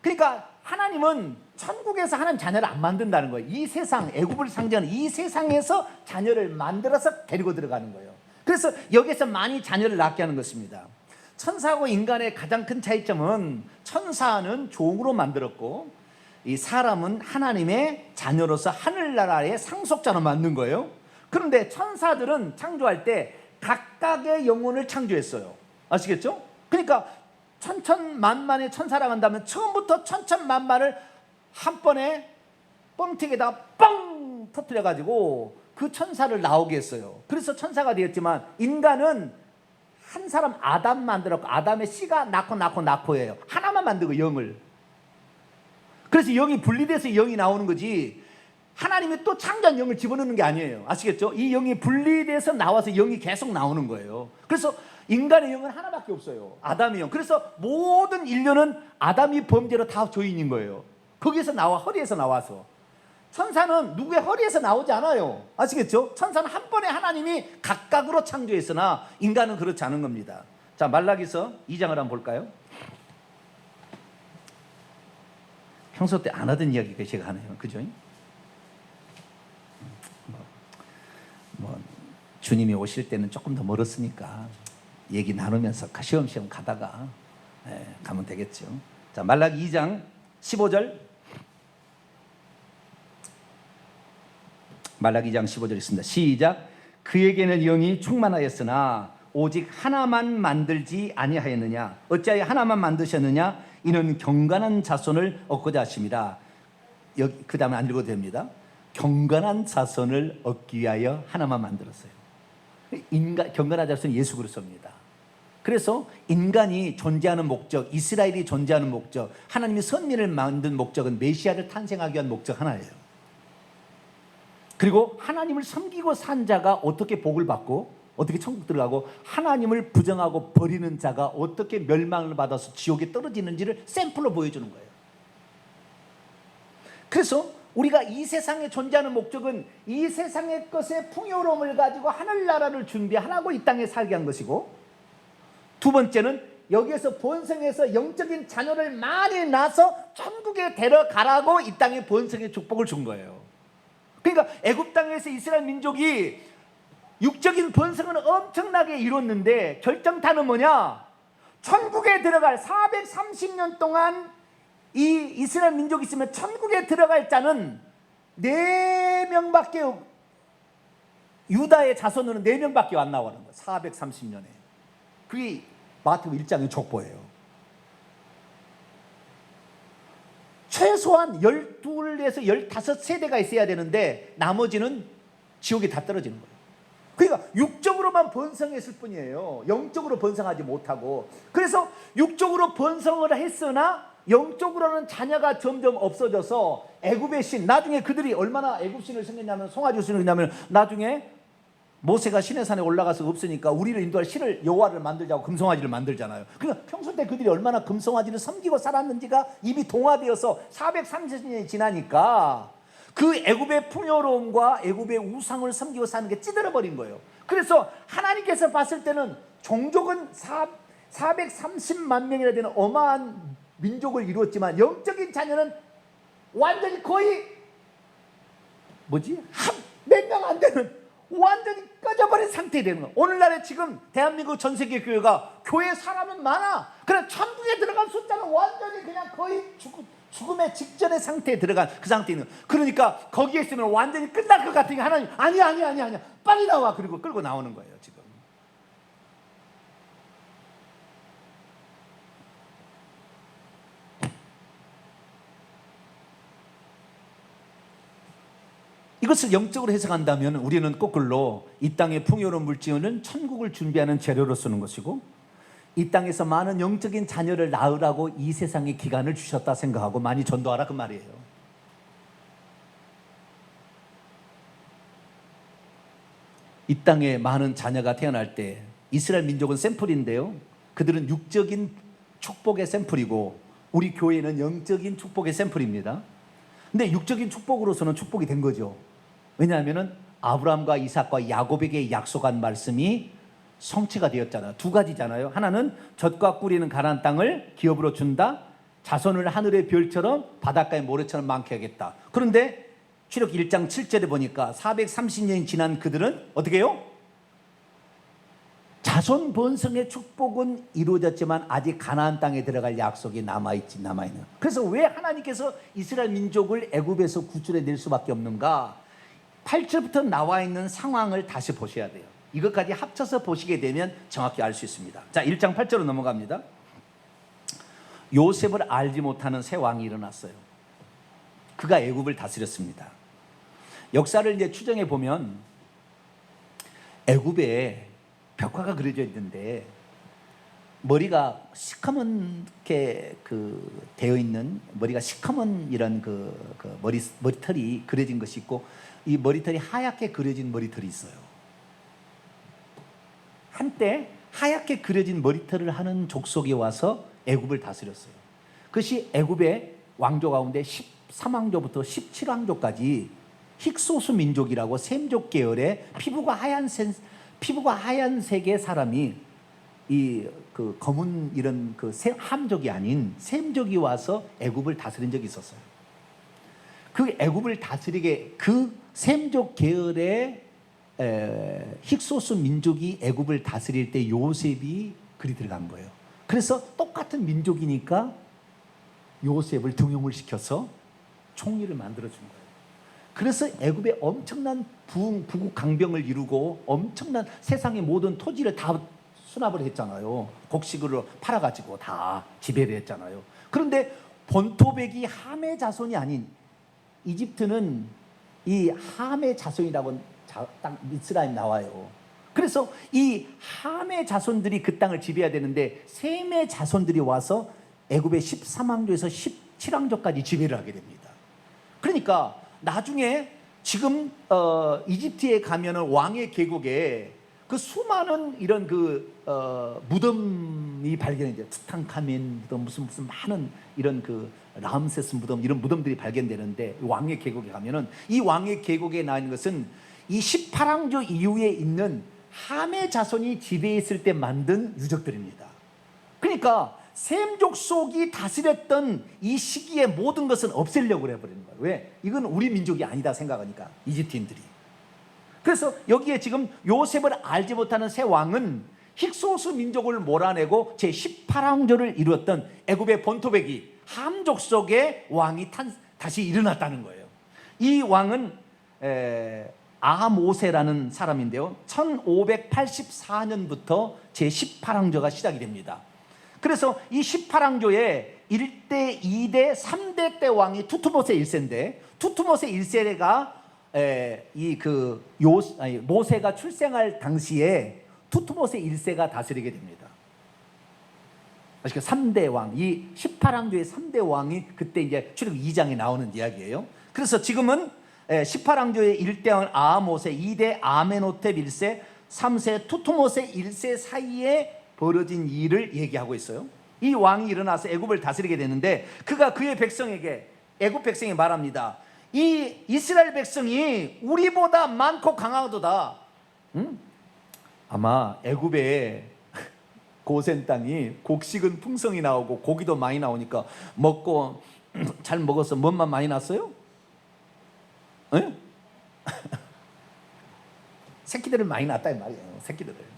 그러니까 하나님은 천국에서 하나님 자녀를 안 만든다는 거예요. 이 세상, 애굽을 상징하는 이 세상에서 자녀를 만들어서 데리고 들어가는 거예요. 그래서 여기서 많이 자녀를 낳게 하는 것입니다. 천사하고 인간의 가장 큰 차이점은 천사는 종으로 만들었고 이 사람은 하나님의 자녀로서 하늘나라의 상속자로 만든 거예요. 그런데 천사들은 창조할 때 각각의 영혼을 창조했어요. 아시겠죠? 그러니까 천천만만의 천사라고 한다면 처음부터 천천만만을 한 번에 뻥튀기에다가 뻥 터뜨려가지고 그 천사를 나오게 했어요. 그래서 천사가 되었지만 인간은 한 사람 아담 만들었고 아담의 씨가 낳고예요. 하나만 만들고 영을. 그래서 영이 분리돼서 영이 나오는 거지 하나님이 또 창조한 영을 집어넣는 게 아니에요. 아시겠죠? 이 영이 분리돼서 나와서 영이 계속 나오는 거예요. 그래서 인간의 영은 하나밖에 없어요. 아담의 영. 그래서 모든 인류는 아담이 범죄로 다 조인인 거예요. 거기에서 나와, 허리에서 나와서. 천사는 누구의 허리에서 나오지 않아요. 아시겠죠? 천사는 한 번에 하나님이 각각으로 창조했으나 인간은 그렇지 않은 겁니다. 자, 말라기서 2장을 한번 볼까요? 평소 때 안 하던 이야기가 제가 하네요. 그죠? 주님이 오실 때는 조금 더 멀었으니까 얘기 나누면서 시험시험 가다가 가면 되겠죠. 자, 말라기 2장 15절. 말라기 2장 15절 있습니다. 시작. 그에게는 영이 충만하였으나 오직 하나만 만들지 아니하였느냐? 어찌하여 하나만 만드셨느냐? 이는 경건한 자손을 얻고자 하심이라. 그 다음에 안 읽어도 됩니다. 경건한 자손을 얻기 위하여 하나만 만들었어요. 경건한 자손은 예수 그리스도입니다. 그래서 인간이 존재하는 목적, 이스라엘이 존재하는 목적, 하나님이 선민을 만든 목적은 메시아를 탄생하기 위한 목적 하나예요. 그리고 하나님을 섬기고 산 자가 어떻게 복을 받고 어떻게 천국 들어가고 하나님을 부정하고 버리는 자가 어떻게 멸망을 받아서 지옥에 떨어지는지를 샘플로 보여주는 거예요. 그래서 우리가 이 세상에 존재하는 목적은 이 세상의 것의 풍요로움을 가지고 하늘나라를 준비하라고 이 땅에 살게 한 것이고, 두 번째는 여기에서 번성해서 영적인 자녀를 많이 낳아서 천국에 데려가라고 이 땅에 번성의 축복을 준 거예요. 그러니까 애굽 땅에서 이스라엘 민족이 육적인 번성은 엄청나게 이뤘는데 결정타는 뭐냐? 천국에 들어갈 430년 동안 이 이스라엘 민족이 있으면 천국에 들어갈 자는 4명밖에, 유다의 자손으로는 4명밖에 안 나오는 거예요. 430년에. 그게 마태복음 1장의 족보예요. 최소한 12에서 15세대가 있어야 되는데 나머지는 지옥에 다 떨어지는 거예요. 그러니까 육적으로만 번성했을 뿐이에요. 영적으로 번성하지 못하고. 그래서 육적으로 번성을 했으나 영적으로는 자녀가 점점 없어져서 애굽의 신, 나중에 그들이 얼마나 애굽 신을 섬겼냐면, 송아지 신을 섬겼냐면 나중에 모세가 시내산에 올라가서 없으니까 우리를 인도할 신을, 여호와를 만들자고 금송아지를 만들잖아요. 그러니까 평소 때 그들이 얼마나 금송아지를 섬기고 살았는지가 이미 동화되어서 430년이 지나니까 그 애굽의 풍요로움과 애굽의 우상을 섬기고 사는 게 찌들어 버린 거예요. 그래서 하나님께서 봤을 때는 종족은 430만 명이나 되는 어마한 민족을 이루었지만 영적인 자녀는 완전히 거의 몇 명 안 되는, 완전히 꺼져버린 상태에 되는 거예요. 오늘날에 지금 대한민국 전 세계 교회가 교회 사람은 많아. 그래 천국에 들어간 숫자는 완전히 그냥 거의 죽음의 직전의 상태에 들어간 그 상태에 있는 거예요. 그러니까 거기에 있으면 완전히 끝날 것 같으니까 하나님 아니야 빨리 나와. 그리고 끌고 나오는 거예요 지금. 이것을 영적으로 해석한다면 우리는 거꾸로 이 땅의 풍요로운 물질은 천국을 준비하는 재료로 쓰는 것이고, 이 땅에서 많은 영적인 자녀를 낳으라고 이 세상에 기간을 주셨다 생각하고 많이 전도하라 그 말이에요. 이 땅에 많은 자녀가 태어날 때 이스라엘 민족은 샘플인데요, 그들은 육적인 축복의 샘플이고 우리 교회는 영적인 축복의 샘플입니다. 근데 육적인 축복으로서는 축복이 된 거죠. 왜냐하면 아브라함과 이삭과 야곱에게 약속한 말씀이 성취가 되었잖아요. 두 가지잖아요. 하나는 젖과 꿀이는 가나안 땅을 기업으로 준다. 자손을 하늘의 별처럼 바닷가의 모래처럼 많게 하겠다. 그런데 출애굽 1장 7절에 보니까 430년이 지난 그들은 어떻게 해요? 자손 번성의 축복은 이루어졌지만 아직 가나안 땅에 들어갈 약속이 남아있는. 그래서 왜 하나님께서 이스라엘 민족을 애굽에서 구출해 낼 수밖에 없는가? 8절부터 나와 있는 상황을 다시 보셔야 돼요. 이것까지 합쳐서 보시게 되면 정확히 알 수 있습니다. 자, 1장 8절로 넘어갑니다. 요셉을 알지 못하는 새 왕이 일어났어요. 그가 애굽을 다스렸습니다. 역사를 이제 추정해 보면 애굽에 벽화가 그려져 있는데 머리가 시커멓게 되어 있는, 머리가 시커먼 이런 머리털이 그려진 것이 있고, 이 머리털이 하얗게 그려진 머리털이 있어요. 한때 하얗게 그려진 머리털을 하는 족속이 와서 애굽을 다스렸어요. 그것이 애굽의 왕조 가운데 13왕조부터 17왕조까지 힉소스 민족이라고 셈족 계열의 피부가 하얀색의 사람이 검은 이런 함족이 아닌 셈족이 와서 애굽을 다스린 적이 있었어요. 그 애굽을 다스리게 그 셈족 계열의 힉소스 민족이 애굽을 다스릴 때 요셉이 그리 들어간 거예요. 그래서 똑같은 민족이니까 요셉을 등용을 시켜서 총리를 만들어준 거예요. 그래서 애굽에 엄청난 부국 강병을 이루고 엄청난 세상의 모든 토지를 다 수납을 했잖아요. 곡식으로 팔아가지고 다 지배를 했잖아요. 그런데 본토백이 함의 자손이 아닌, 이집트는 이 함의 자손이라고 딱 미스라임 나와요. 그래서 이 함의 자손들이 그 땅을 지배해야 되는데 셈의 자손들이 와서 애굽의 13왕조에서 17왕조까지 지배를 하게 됩니다. 그러니까 나중에 지금 이집트에 가면은 왕의 계곡에 그 수많은 이런 무덤이 발견이 돼요. 투탕카멘 무덤, 무슨 많은 이런 라암세스 무덤, 이런 무덤들이 발견되는데, 왕의 계곡에 가면은 이 왕의 계곡에 나 있는 것은 이 18왕조 이후에 있는 함의 자손이 지배했을 때 만든 유적들입니다. 그러니까 셈 족속이 다스렸던 이 시기에 모든 것은 없애려고 해버리는 거예요. 왜? 이건 우리 민족이 아니다 생각하니까, 이집트인들이. 그래서 여기에 지금 요셉을 알지 못하는 새 왕은 힉소스 민족을 몰아내고 제18왕조를 이루었던 애굽의 본토백이 함 족속의 왕이 다시 일어났다는 거예요. 이 왕은 아모세라는 사람인데요, 1584년부터 제18왕조가 시작이 됩니다. 그래서 이 18왕조에 1대, 2대, 3대 때 왕이 투투모세 1세인데, 투투모세 1세가 모세가 출생할 당시에 투투모세 1세가 다스리게 됩니다. 그러니까 3대 왕, 이 18왕조의 3대 왕이 그때 이제 출애굽 2장에 나오는 이야기예요. 그래서 지금은 18왕조의 1대 왕 아모세, 2대 아메노텝 1세, 3세 투투모세 1세 사이에 벌어진 일을 얘기하고 있어요. 이 왕이 일어나서 애굽을 다스리게 되는데, 그가 그의 백성에게, 애굽 백성이 말합니다. 이 이스라엘 백성이 우리보다 많고 강하도다. 아마 애굽에 고센 땅이 곡식은 풍성이 나오고 고기도 많이 나오니까 먹고 잘 먹어서 뭔만 많이 났어요? 새끼들을 많이 낳았다 이 말이에요. 새끼들을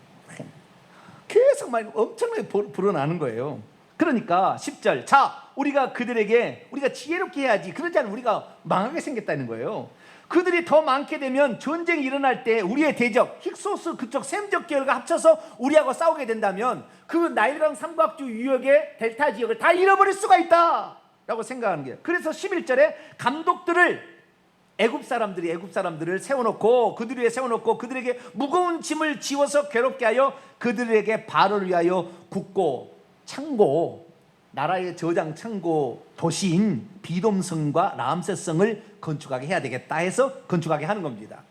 계속 많이 엄청나게 불어나는 거예요. 그러니까 10절, 자 우리가 그들에게 우리가 지혜롭게 해야지, 그러지 않으면 우리가 망하게 생겼다는 거예요. 그들이 더 많게 되면 전쟁이 일어날 때 우리의 대적 힉소스 그쪽 셈적 계열과 합쳐서 우리하고 싸우게 된다면 그 나일강 삼각주 유역의 델타 지역을 다 잃어버릴 수가 있다 라고 생각하는 거예요. 그래서 11절에 감독들을 애굽 사람들을 세워놓고 그들 위에 세워놓고 그들에게 무거운 짐을 지워서 괴롭게 하여 그들에게 바로를 위하여 굳고 창고, 나라의 저장 창고 도시인 비돔성과 라암세성을 건축하게 해야 되겠다 해서 건축하게 하는 겁니다.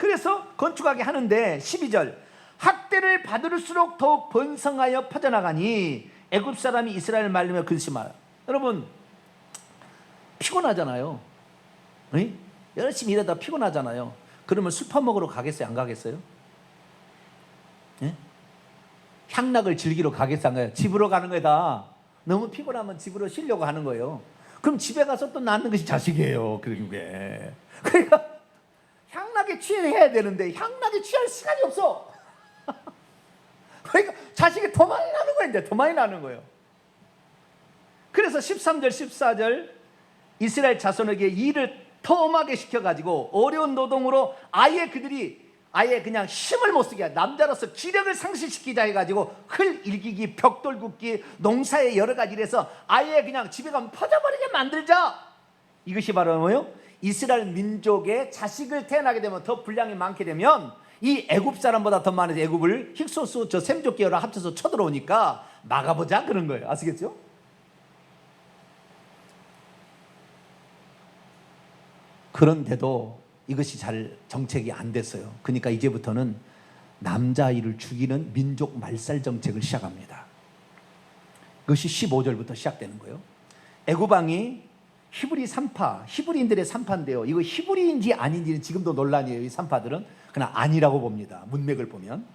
그래서 건축하게 하는데 12절 학대를 받을수록 더욱 번성하여 퍼져나가니 애굽 사람이 이스라엘을 말리며 근심하라. 여러분 피곤하잖아요. 응? 열심히 일하다 피곤하잖아요. 그러면 술 퍼먹으러 가겠어요? 안 가겠어요? 예? 향락을 즐기러 가겠어요? 안 가요? 집으로 가는 거다. 너무 피곤하면 집으로 쉬려고 하는 거예요. 그럼 집에 가서 또 낳는 것이 자식이에요. 그게. 그러니까 향락에 취해야 되는데 향락에 취할 시간이 없어. 그러니까 자식이 더 많이 나는 거예요. 이제 더 많이 나는 거예요. 그래서 13절 14절 이스라엘 자손에게 일을 더 엄하게 시켜가지고 어려운 노동으로 아예 그들이 아예 그냥 힘을 못 쓰게 남자로서 기력을 상실시키자 해가지고 흘 일기기 벽돌 굽기 농사의 여러 가지 일해서 아예 그냥 집에 가면 퍼져버리게 만들자. 이것이 바로 뭐예요? 이스라엘 민족의 자식을 태어나게 되면 더 분량이 많게 되면 이 애굽 사람보다 더 많은 애굽을 힉소스 저 셈족 계열을 합쳐서 쳐들어오니까 막아보자 그런 거예요. 아시겠죠? 그런데도 이것이 잘 정책이 안 됐어요. 그러니까 이제부터는 남자아이를 죽이는 민족 말살 정책을 시작합니다. 그것이 15절부터 시작되는 거예요. 애굽 왕이 히브리 산파, 히브리인들의 산파인데요. 이거 히브리인지 아닌지는 지금도 논란이에요. 이 산파들은 그냥 아니라고 봅니다. 문맥을 보면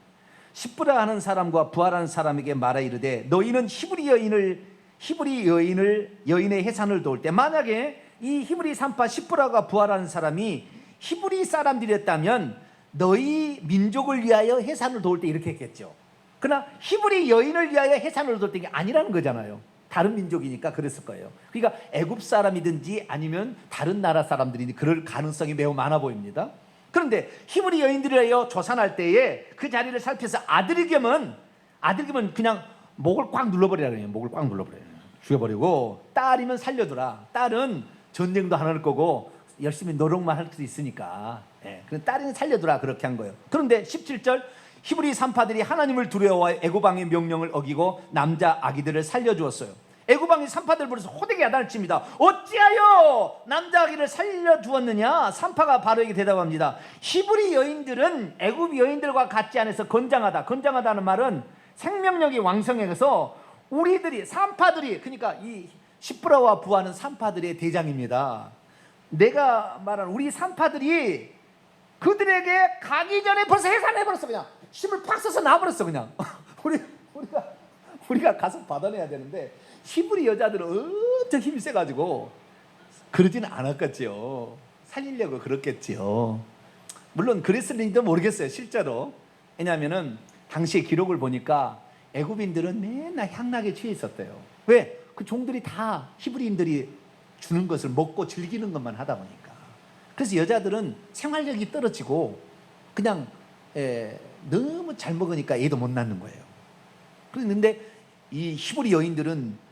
십부라 하는 사람과 부하라는 사람에게 말하 이르되 너희는 히브리 여인의 해산을 도울 때 만약에 이 히브리 산파 십부라가 부하라는 사람이 히브리 사람들이었다면 너희 민족을 위하여 해산을 도울 때 이렇게 했겠죠. 그러나 히브리 여인을 위하여 해산을 도울 때 아니라는 거잖아요. 다른 민족이니까 그랬을 거예요. 그러니까 애굽 사람이든지 아니면 다른 나라 사람들이니 그럴 가능성이 매우 많아 보입니다. 그런데 히브리 여인들이여 조산할 때에 그 자리를 살펴서 아들이면 그냥 목을 꽉 눌러버리라 그래요. 목을 꽉 눌러버려요. 죽여버리고 딸이면 살려두라. 딸은 전쟁도 안 할 거고 열심히 노력만 할 수 있으니까 그럼 딸은 살려두라 그렇게 한 거예요. 그런데 17절 히브리 산파들이 하나님을 두려워하여 애굽 왕의 명령을 어기고 남자 아기들을 살려주었어요. 애굽 왕이 산파들을 부르서 호되게 야단을 칩니다. 어찌하여 남자 아기를 살려주었느냐? 산파가 바로에게 대답합니다. 히브리 여인들은 애굽 여인들과 같지 않아서 건장하다. 건장하다는 말은 생명력이 왕성해서 우리들이 산파들이 그러니까 이 십부라와 부하는 산파들의 대장입니다. 내가 말한 우리 산파들이 그들에게 가기 전에 벌써 해산해버렸어. 그냥 힘을 팍 써서 놔버렸어. 그냥 우리가 가서 받아내야 되는데 히브리 여자들은 엄청 힘이 세가지고 그러지는 않았겠지요. 살리려고 그렇겠지요. 물론 그랬을지도 모르겠어요. 실제로. 왜냐하면은 당시의 기록을 보니까 애굽인들은 맨날 향락에 취해 있었대요. 왜? 그 종들이 다 히브리인들이 주는 것을 먹고 즐기는 것만 하다 보니까. 그래서 여자들은 생활력이 떨어지고 그냥 너무 잘 먹으니까 애도 못 낳는 거예요. 그런데 이 히브리 여인들은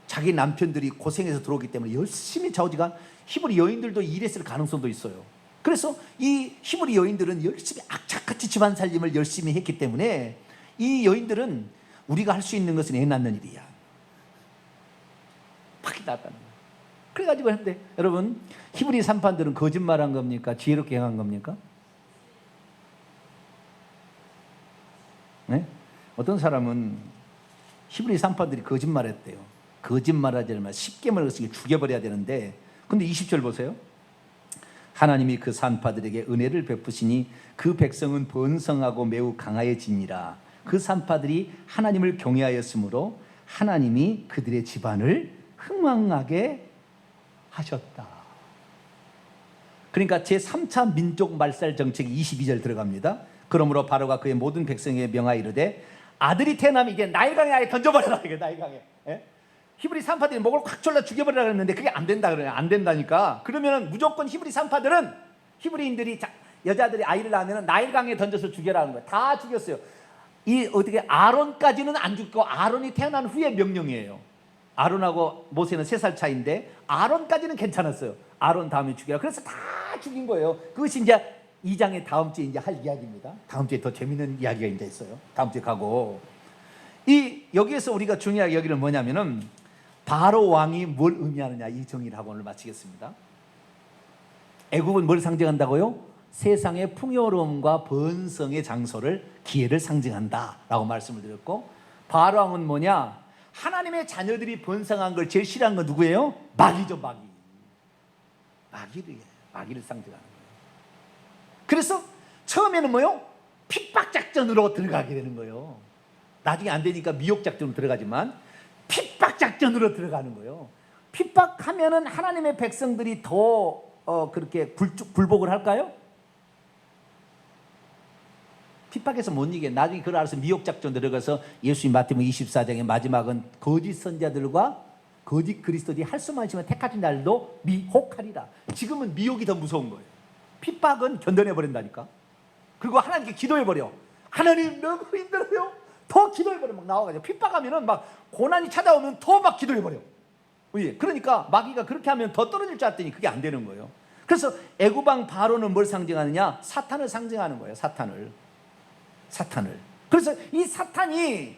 자기 남편들이 고생해서 들어오기 때문에 열심히 좌우지간 히브리 여인들도 일했을 가능성도 있어요. 그래서 이 히브리 여인들은 열심히 악착같이 집안 살림을 열심히 했기 때문에 이 여인들은 우리가 할 수 있는 것은 애 낳는 일이야. 팍 났다는 거예요. 그래가지고 했는데 여러분 히브리 산파들은 거짓말한 겁니까? 지혜롭게 행한 겁니까? 네? 어떤 사람은 히브리 산파들이 거짓말했대요. 거짓말하지 않으면 10계명을 어기고 죽여버려야 되는데 근데 20절 보세요. 하나님이 그 산파들에게 은혜를 베푸시니 그 백성은 번성하고 매우 강하여지니라. 그 산파들이 하나님을 경외하였으므로 하나님이 그들의 집안을 흥왕하게 하셨다. 그러니까 제3차 민족 말살 정책이 22절 들어갑니다. 그러므로 바로가 그의 모든 백성에게 명하여 이르되 아들이 태어나면 이제 나일강에 아예 던져버려라. 이게 나일강에. 히브리 산파들이 목을 콱 졸라 죽여버리라 그랬는데 그게 안 된다 그래요. 안 된다니까. 그러면은 무조건 히브리 산파들은 히브리인들이 여자들이 아이를 낳으면 나일강에 던져서 죽여라는 거예요. 다 죽였어요. 이 어떻게 아론까지는 안 죽고 아론이 태어난 후에 명령이에요. 아론하고 모세는 3살 차이인데 아론까지는 괜찮았어요. 아론 다음에 죽여라. 그래서 다 죽인 거예요. 그것이 이제 2장의 다음 주에 이제 할 이야기입니다. 다음 주에 더 재밌는 이야기가 이제 있어요. 다음 주에 가고 여기에서 우리가 중요하게 여기는 뭐냐면은 바로 왕이 뭘 의미하느냐 이 정의를 하고 오늘 마치겠습니다. 애굽은 뭘 상징한다고요? 세상의 풍요로움과 번성의 장소를, 기회를 상징한다라고 말씀을 드렸고, 바알왕은 뭐냐? 하나님의 자녀들이 번성한 걸 제일 싫어하는 건 누구예요? 마귀죠, 마귀. 마귀를 상징하는 거예요. 그래서 처음에는 뭐요? 핍박 작전으로 들어가게 되는 거예요. 나중에 안 되니까 미혹 작전으로 들어가지만 핍박 작전으로 들어가는 거예요. 핍박하면은 하나님의 백성들이 더 그렇게 굴복을 할까요? 핍박해서 못 이게. 나중에 그걸 알아서 미혹 작전 들어가서 예수님 마태복음 24장의 마지막은 거짓 선자들과 거짓 그리스도들이 할 수만 있으면 택하신 날도 미혹하리라. 지금은 미혹이 더 무서운 거예요. 핍박은 견뎌내버린다니까. 그리고 하나님께 기도해버려. 하나님 너무 힘들어요. 더 기도해버려. 막 나와가지고 핍박하면은 막 고난이 찾아오면 더 막 기도해버려. 그러니까 마귀가 그렇게 하면 더 떨어질 줄 알았더니 그게 안 되는 거예요. 그래서 애굽왕 바로는 뭘 상징하느냐? 사탄을 상징하는 거예요. 사탄을. 그래서 이 사탄이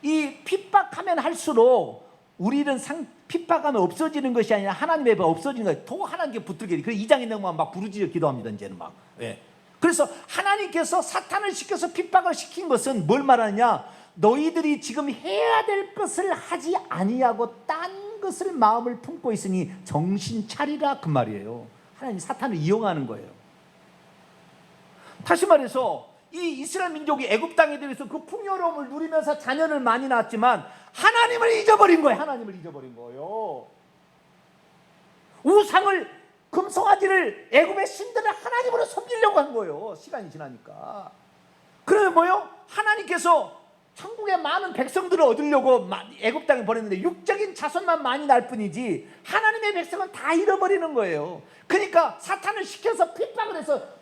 이 핍박하면 할수록 우리는 핍박하면 없어지는 것이 아니라 하나님의 배 없어지는 거예요. 더 하나님께 붙들게 돼. 그래서 2장에 넘어가면 막 부르짖어 기도합니다. 이제는 막. 그래서 하나님께서 사탄을 시켜서 핍박을 시킨 것은 뭘 말하느냐? 너희들이 지금 해야 될 것을 하지 아니하고 딴 것을 마음을 품고 있으니 정신 차리라, 그 말이에요. 하나님 사탄을 이용하는 거예요. 다시 말해서 이 이스라엘 민족이 애굽 땅에 들어서 그 풍요로움을 누리면서 자녀를 많이 낳았지만 하나님을 잊어버린 거예요. 하나님을 잊어버린 거예요. 우상을, 금송아지를, 애굽의 신들을 하나님으로 섬기려고 한 거예요. 시간이 지나니까. 그러면 뭐요? 하나님께서 천국의 많은 백성들을 얻으려고 애굽 땅에 보냈는데 육적인 자손만 많이 날 뿐이지 하나님의 백성은 다 잃어버리는 거예요. 그러니까 사탄을 시켜서 핍박을 해서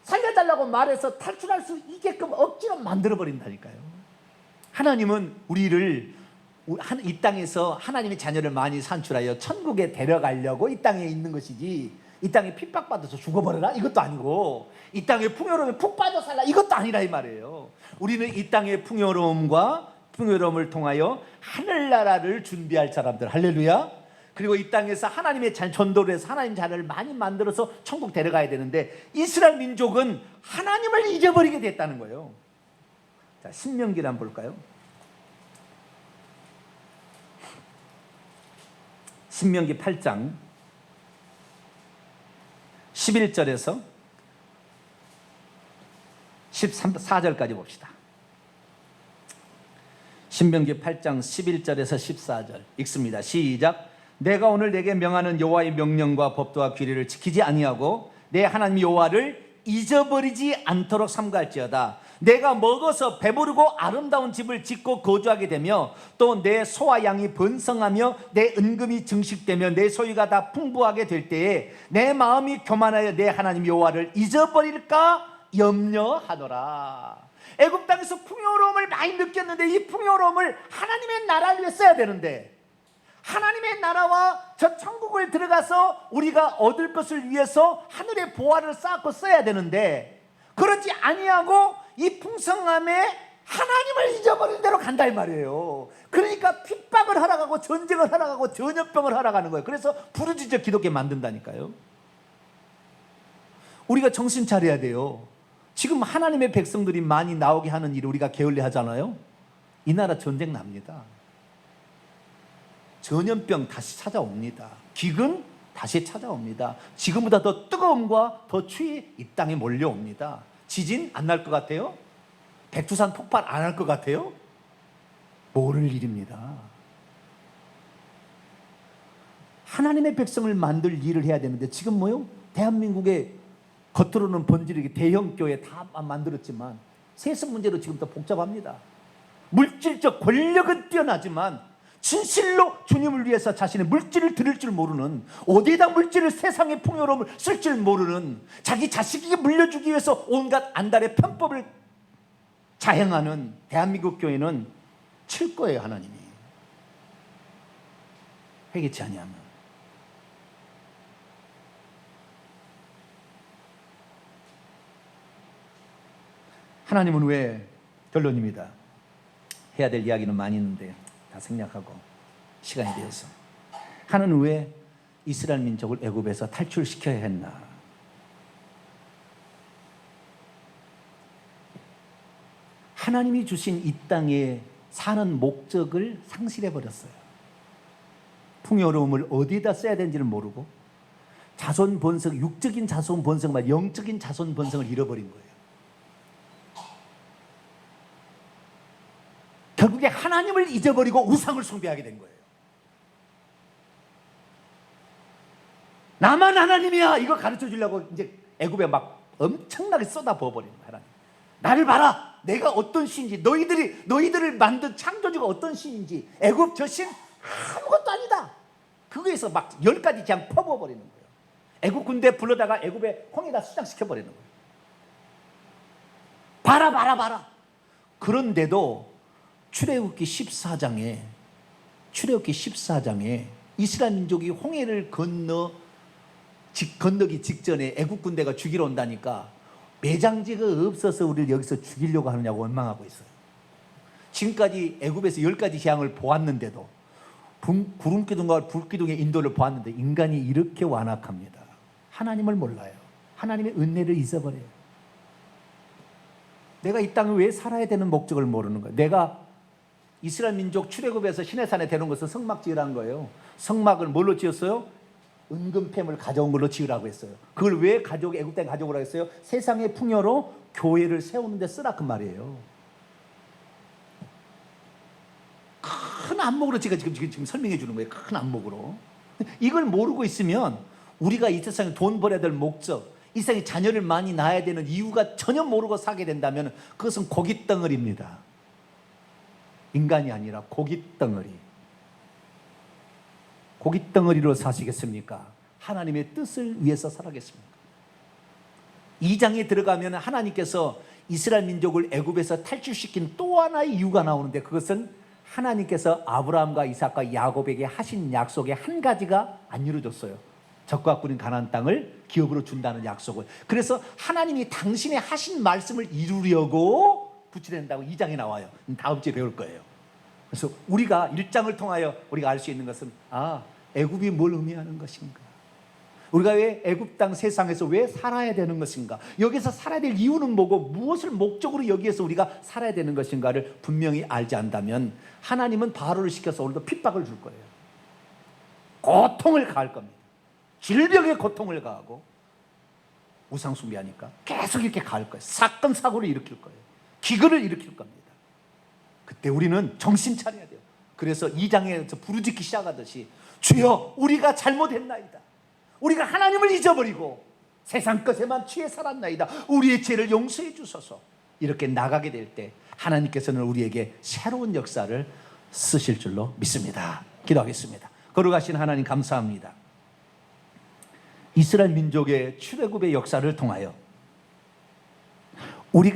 살려달라고 말해서 탈출할 수 있게끔 억지로 만들어버린다니까요. 하나님은 우리를 이 땅에서 하나님의 자녀를 많이 산출하여 천국에 데려가려고 이 땅에 있는 것이지, 이 땅에 핍박받아서 죽어버려라 이것도 아니고, 이 땅에 풍요로움에 푹 빠져 살라 이것도 아니라 이 말이에요. 우리는 이 땅의 풍요로움을 통하여 하늘나라를 준비할 사람들, 할렐루야. 그리고 이 땅에서 하나님의 전도를 해서 하나님 자녀를 많이 만들어서 천국 데려가야 되는데 이스라엘 민족은 하나님을 잊어버리게 됐다는 거예요. 자, 신명기를 한번 볼까요? 신명기 8장 11절에서 14절까지 봅시다. 신명기 8장 11절에서 14절 읽습니다. 시작. 내가 오늘 내게 명하는 여호와의 명령과 법도와 규례를 지키지 아니하고 내 하나님 여호와를 잊어버리지 않도록 삼가할지어다. 내가 먹어서 배부르고 아름다운 집을 짓고 거주하게 되며 또 내 소와 양이 번성하며 내 은금이 증식되며 내 소유가 다 풍부하게 될 때에 내 마음이 교만하여 내 하나님 여호와를 잊어버릴까 염려하노라. 애굽 땅에서 풍요로움을 많이 느꼈는데 이 풍요로움을 하나님의 나라를 위해 써야 되는데, 하나님의 나라와 저 천국을 들어가서 우리가 얻을 것을 위해서 하늘의 보화를 쌓고 써야 되는데 그렇지 아니하고 이 풍성함에 하나님을 잊어버린 대로 간다 이 말이에요. 그러니까 핍박을 하러 가고 전쟁을 하러 가고 전염병을 하러 가는 거예요. 그래서 부르짖어 기도하게 만든다니까요. 우리가 정신 차려야 돼요. 지금 하나님의 백성들이 많이 나오게 하는 일을 우리가 게을리 하잖아요. 이 나라 전쟁 납니다. 전염병 다시 찾아옵니다. 기근 다시 찾아옵니다. 지금보다 더 뜨거움과 더 추위 이 땅에 몰려옵니다. 지진 안 날 것 같아요? 백두산 폭발 안 할 것 같아요? 모를 일입니다. 하나님의 백성을 만들 일을 해야 되는데 지금 뭐요? 대한민국에 겉으로는 번지르게 대형 교회 다 만들었지만 세습 문제로 지금 더 복잡합니다. 물질적 권력은 뛰어나지만 진실로 주님을 위해서 자신의 물질을 드릴 줄 모르는, 어디에다 물질을, 세상의 풍요로움을 쓸 줄 모르는, 자기 자식에게 물려주기 위해서 온갖 안달의 편법을 자행하는 대한민국 교회는 칠 거예요. 하나님이 회개치 아니하면. 하나님은 왜, 결론입니다. 해야 될 이야기는 많이 있는데 다 생략하고 시간이 되어서, 하나님은 왜 이스라엘 민족을 애굽에서 탈출시켜야 했나? 하나님이 주신 이 땅에 사는 목적을 상실해 버렸어요. 풍요로움을 어디에다 써야 되는지를 모르고 자손 번성, 육적인 자손 번성만 영적인 자손 번성을 잃어버린 거예요. 결국에 하나님을 잊어버리고 우상을 숭배하게 된 거예요. 나만 하나님이야 이거 가르쳐 주려고 이제 애굽에 막 엄청나게 쏟아부어 버리는 거예요. 하나님, 나를 봐라, 내가 어떤 신인지, 너희들을 만든 창조주가 어떤 신인지. 애굽 저 신 아무것도 아니다. 그거에서 막 10가지 그냥 퍼부어 버리는 거예요. 애굽 군대 불러다가 애굽에 홍해다 수장시켜 버리는 거예요. 봐라. 그런데도 출애굽기 14장에 이스라엘 민족이 홍해를 건너기 직전에 애국 군대가 죽이러 온다니까 매장지가 없어서 우리를 여기서 죽이려고 하느냐고 원망하고 있어요. 지금까지 애국에서 10가지 재앙을 보았는데도, 구름기둥과 불기둥의 인도를 보았는데 인간이 이렇게 완악합니다. 하나님을 몰라요. 하나님의 은혜를 잊어버려요. 내가 이 땅에 왜 살아야 되는 목적을 모르는 거예요. 내가 이스라엘 민족 출애굽에서 시내산에 데려온 것은 성막 지으라는 거예요. 성막을 뭘로 지었어요? 은금패물 가져온 걸로 지으라고 했어요. 그걸 왜 애굽 땅에 가져오라고 했어요? 세상의 풍요로 교회를 세우는 데 쓰라 그 말이에요. 큰 안목으로 제가 지금 설명해 주는 거예요. 큰 안목으로. 이걸 모르고 있으면 우리가 이 세상에 돈 벌어야 될 목적, 이 세상에 자녀를 많이 낳아야 되는 이유가 전혀 모르고 사게 된다면 그것은 고깃덩어리입니다. 인간이 아니라 고깃덩어리. 고깃덩어리로 사시겠습니까? 하나님의 뜻을 위해서 살아겠습니까? 2장에 들어가면 하나님께서 이스라엘 민족을 애굽에서 탈출시킨 또 하나의 이유가 나오는데, 그것은 하나님께서 아브라함과 이삭과 야곱에게 하신 약속의 한 가지가 안 이루어졌어요. 적과 꾸린 가나안 땅을 기업으로 준다는 약속을. 그래서 하나님이 당신의 하신 말씀을 이루려고 부치된다고 2장에 나와요. 다음 주에 배울 거예요. 그래서 우리가 1장을 통하여 우리가 알 수 있는 것은, 애굽이 뭘 의미하는 것인가, 우리가 왜 애굽 땅 세상에서 왜 살아야 되는 것인가, 여기서 살아야 될 이유는 뭐고 무엇을 목적으로 여기에서 우리가 살아야 되는 것인가를 분명히 알지 않다면 하나님은 바로를 시켜서 오늘도 핍박을 줄 거예요. 고통을 가할 겁니다. 질병의 고통을 가하고, 우상 숭배하니까 계속 이렇게 가할 거예요. 사건 사고를 일으킬 거예요. 기근을 일으킬 겁니다. 그때 우리는 정신 차려야 돼요. 그래서 2장에서 부르짖기 시작하듯이, 주여 우리가 잘못했나이다, 우리가 하나님을 잊어버리고 세상 것에만 취해 살았나이다, 우리의 죄를 용서해 주소서. 이렇게 나가게 될 때 하나님께서는 우리에게 새로운 역사를 쓰실 줄로 믿습니다. 기도하겠습니다. 거룩하신 하나님, 감사합니다. 이스라엘 민족의 출애굽의 역사를 통하여 우리가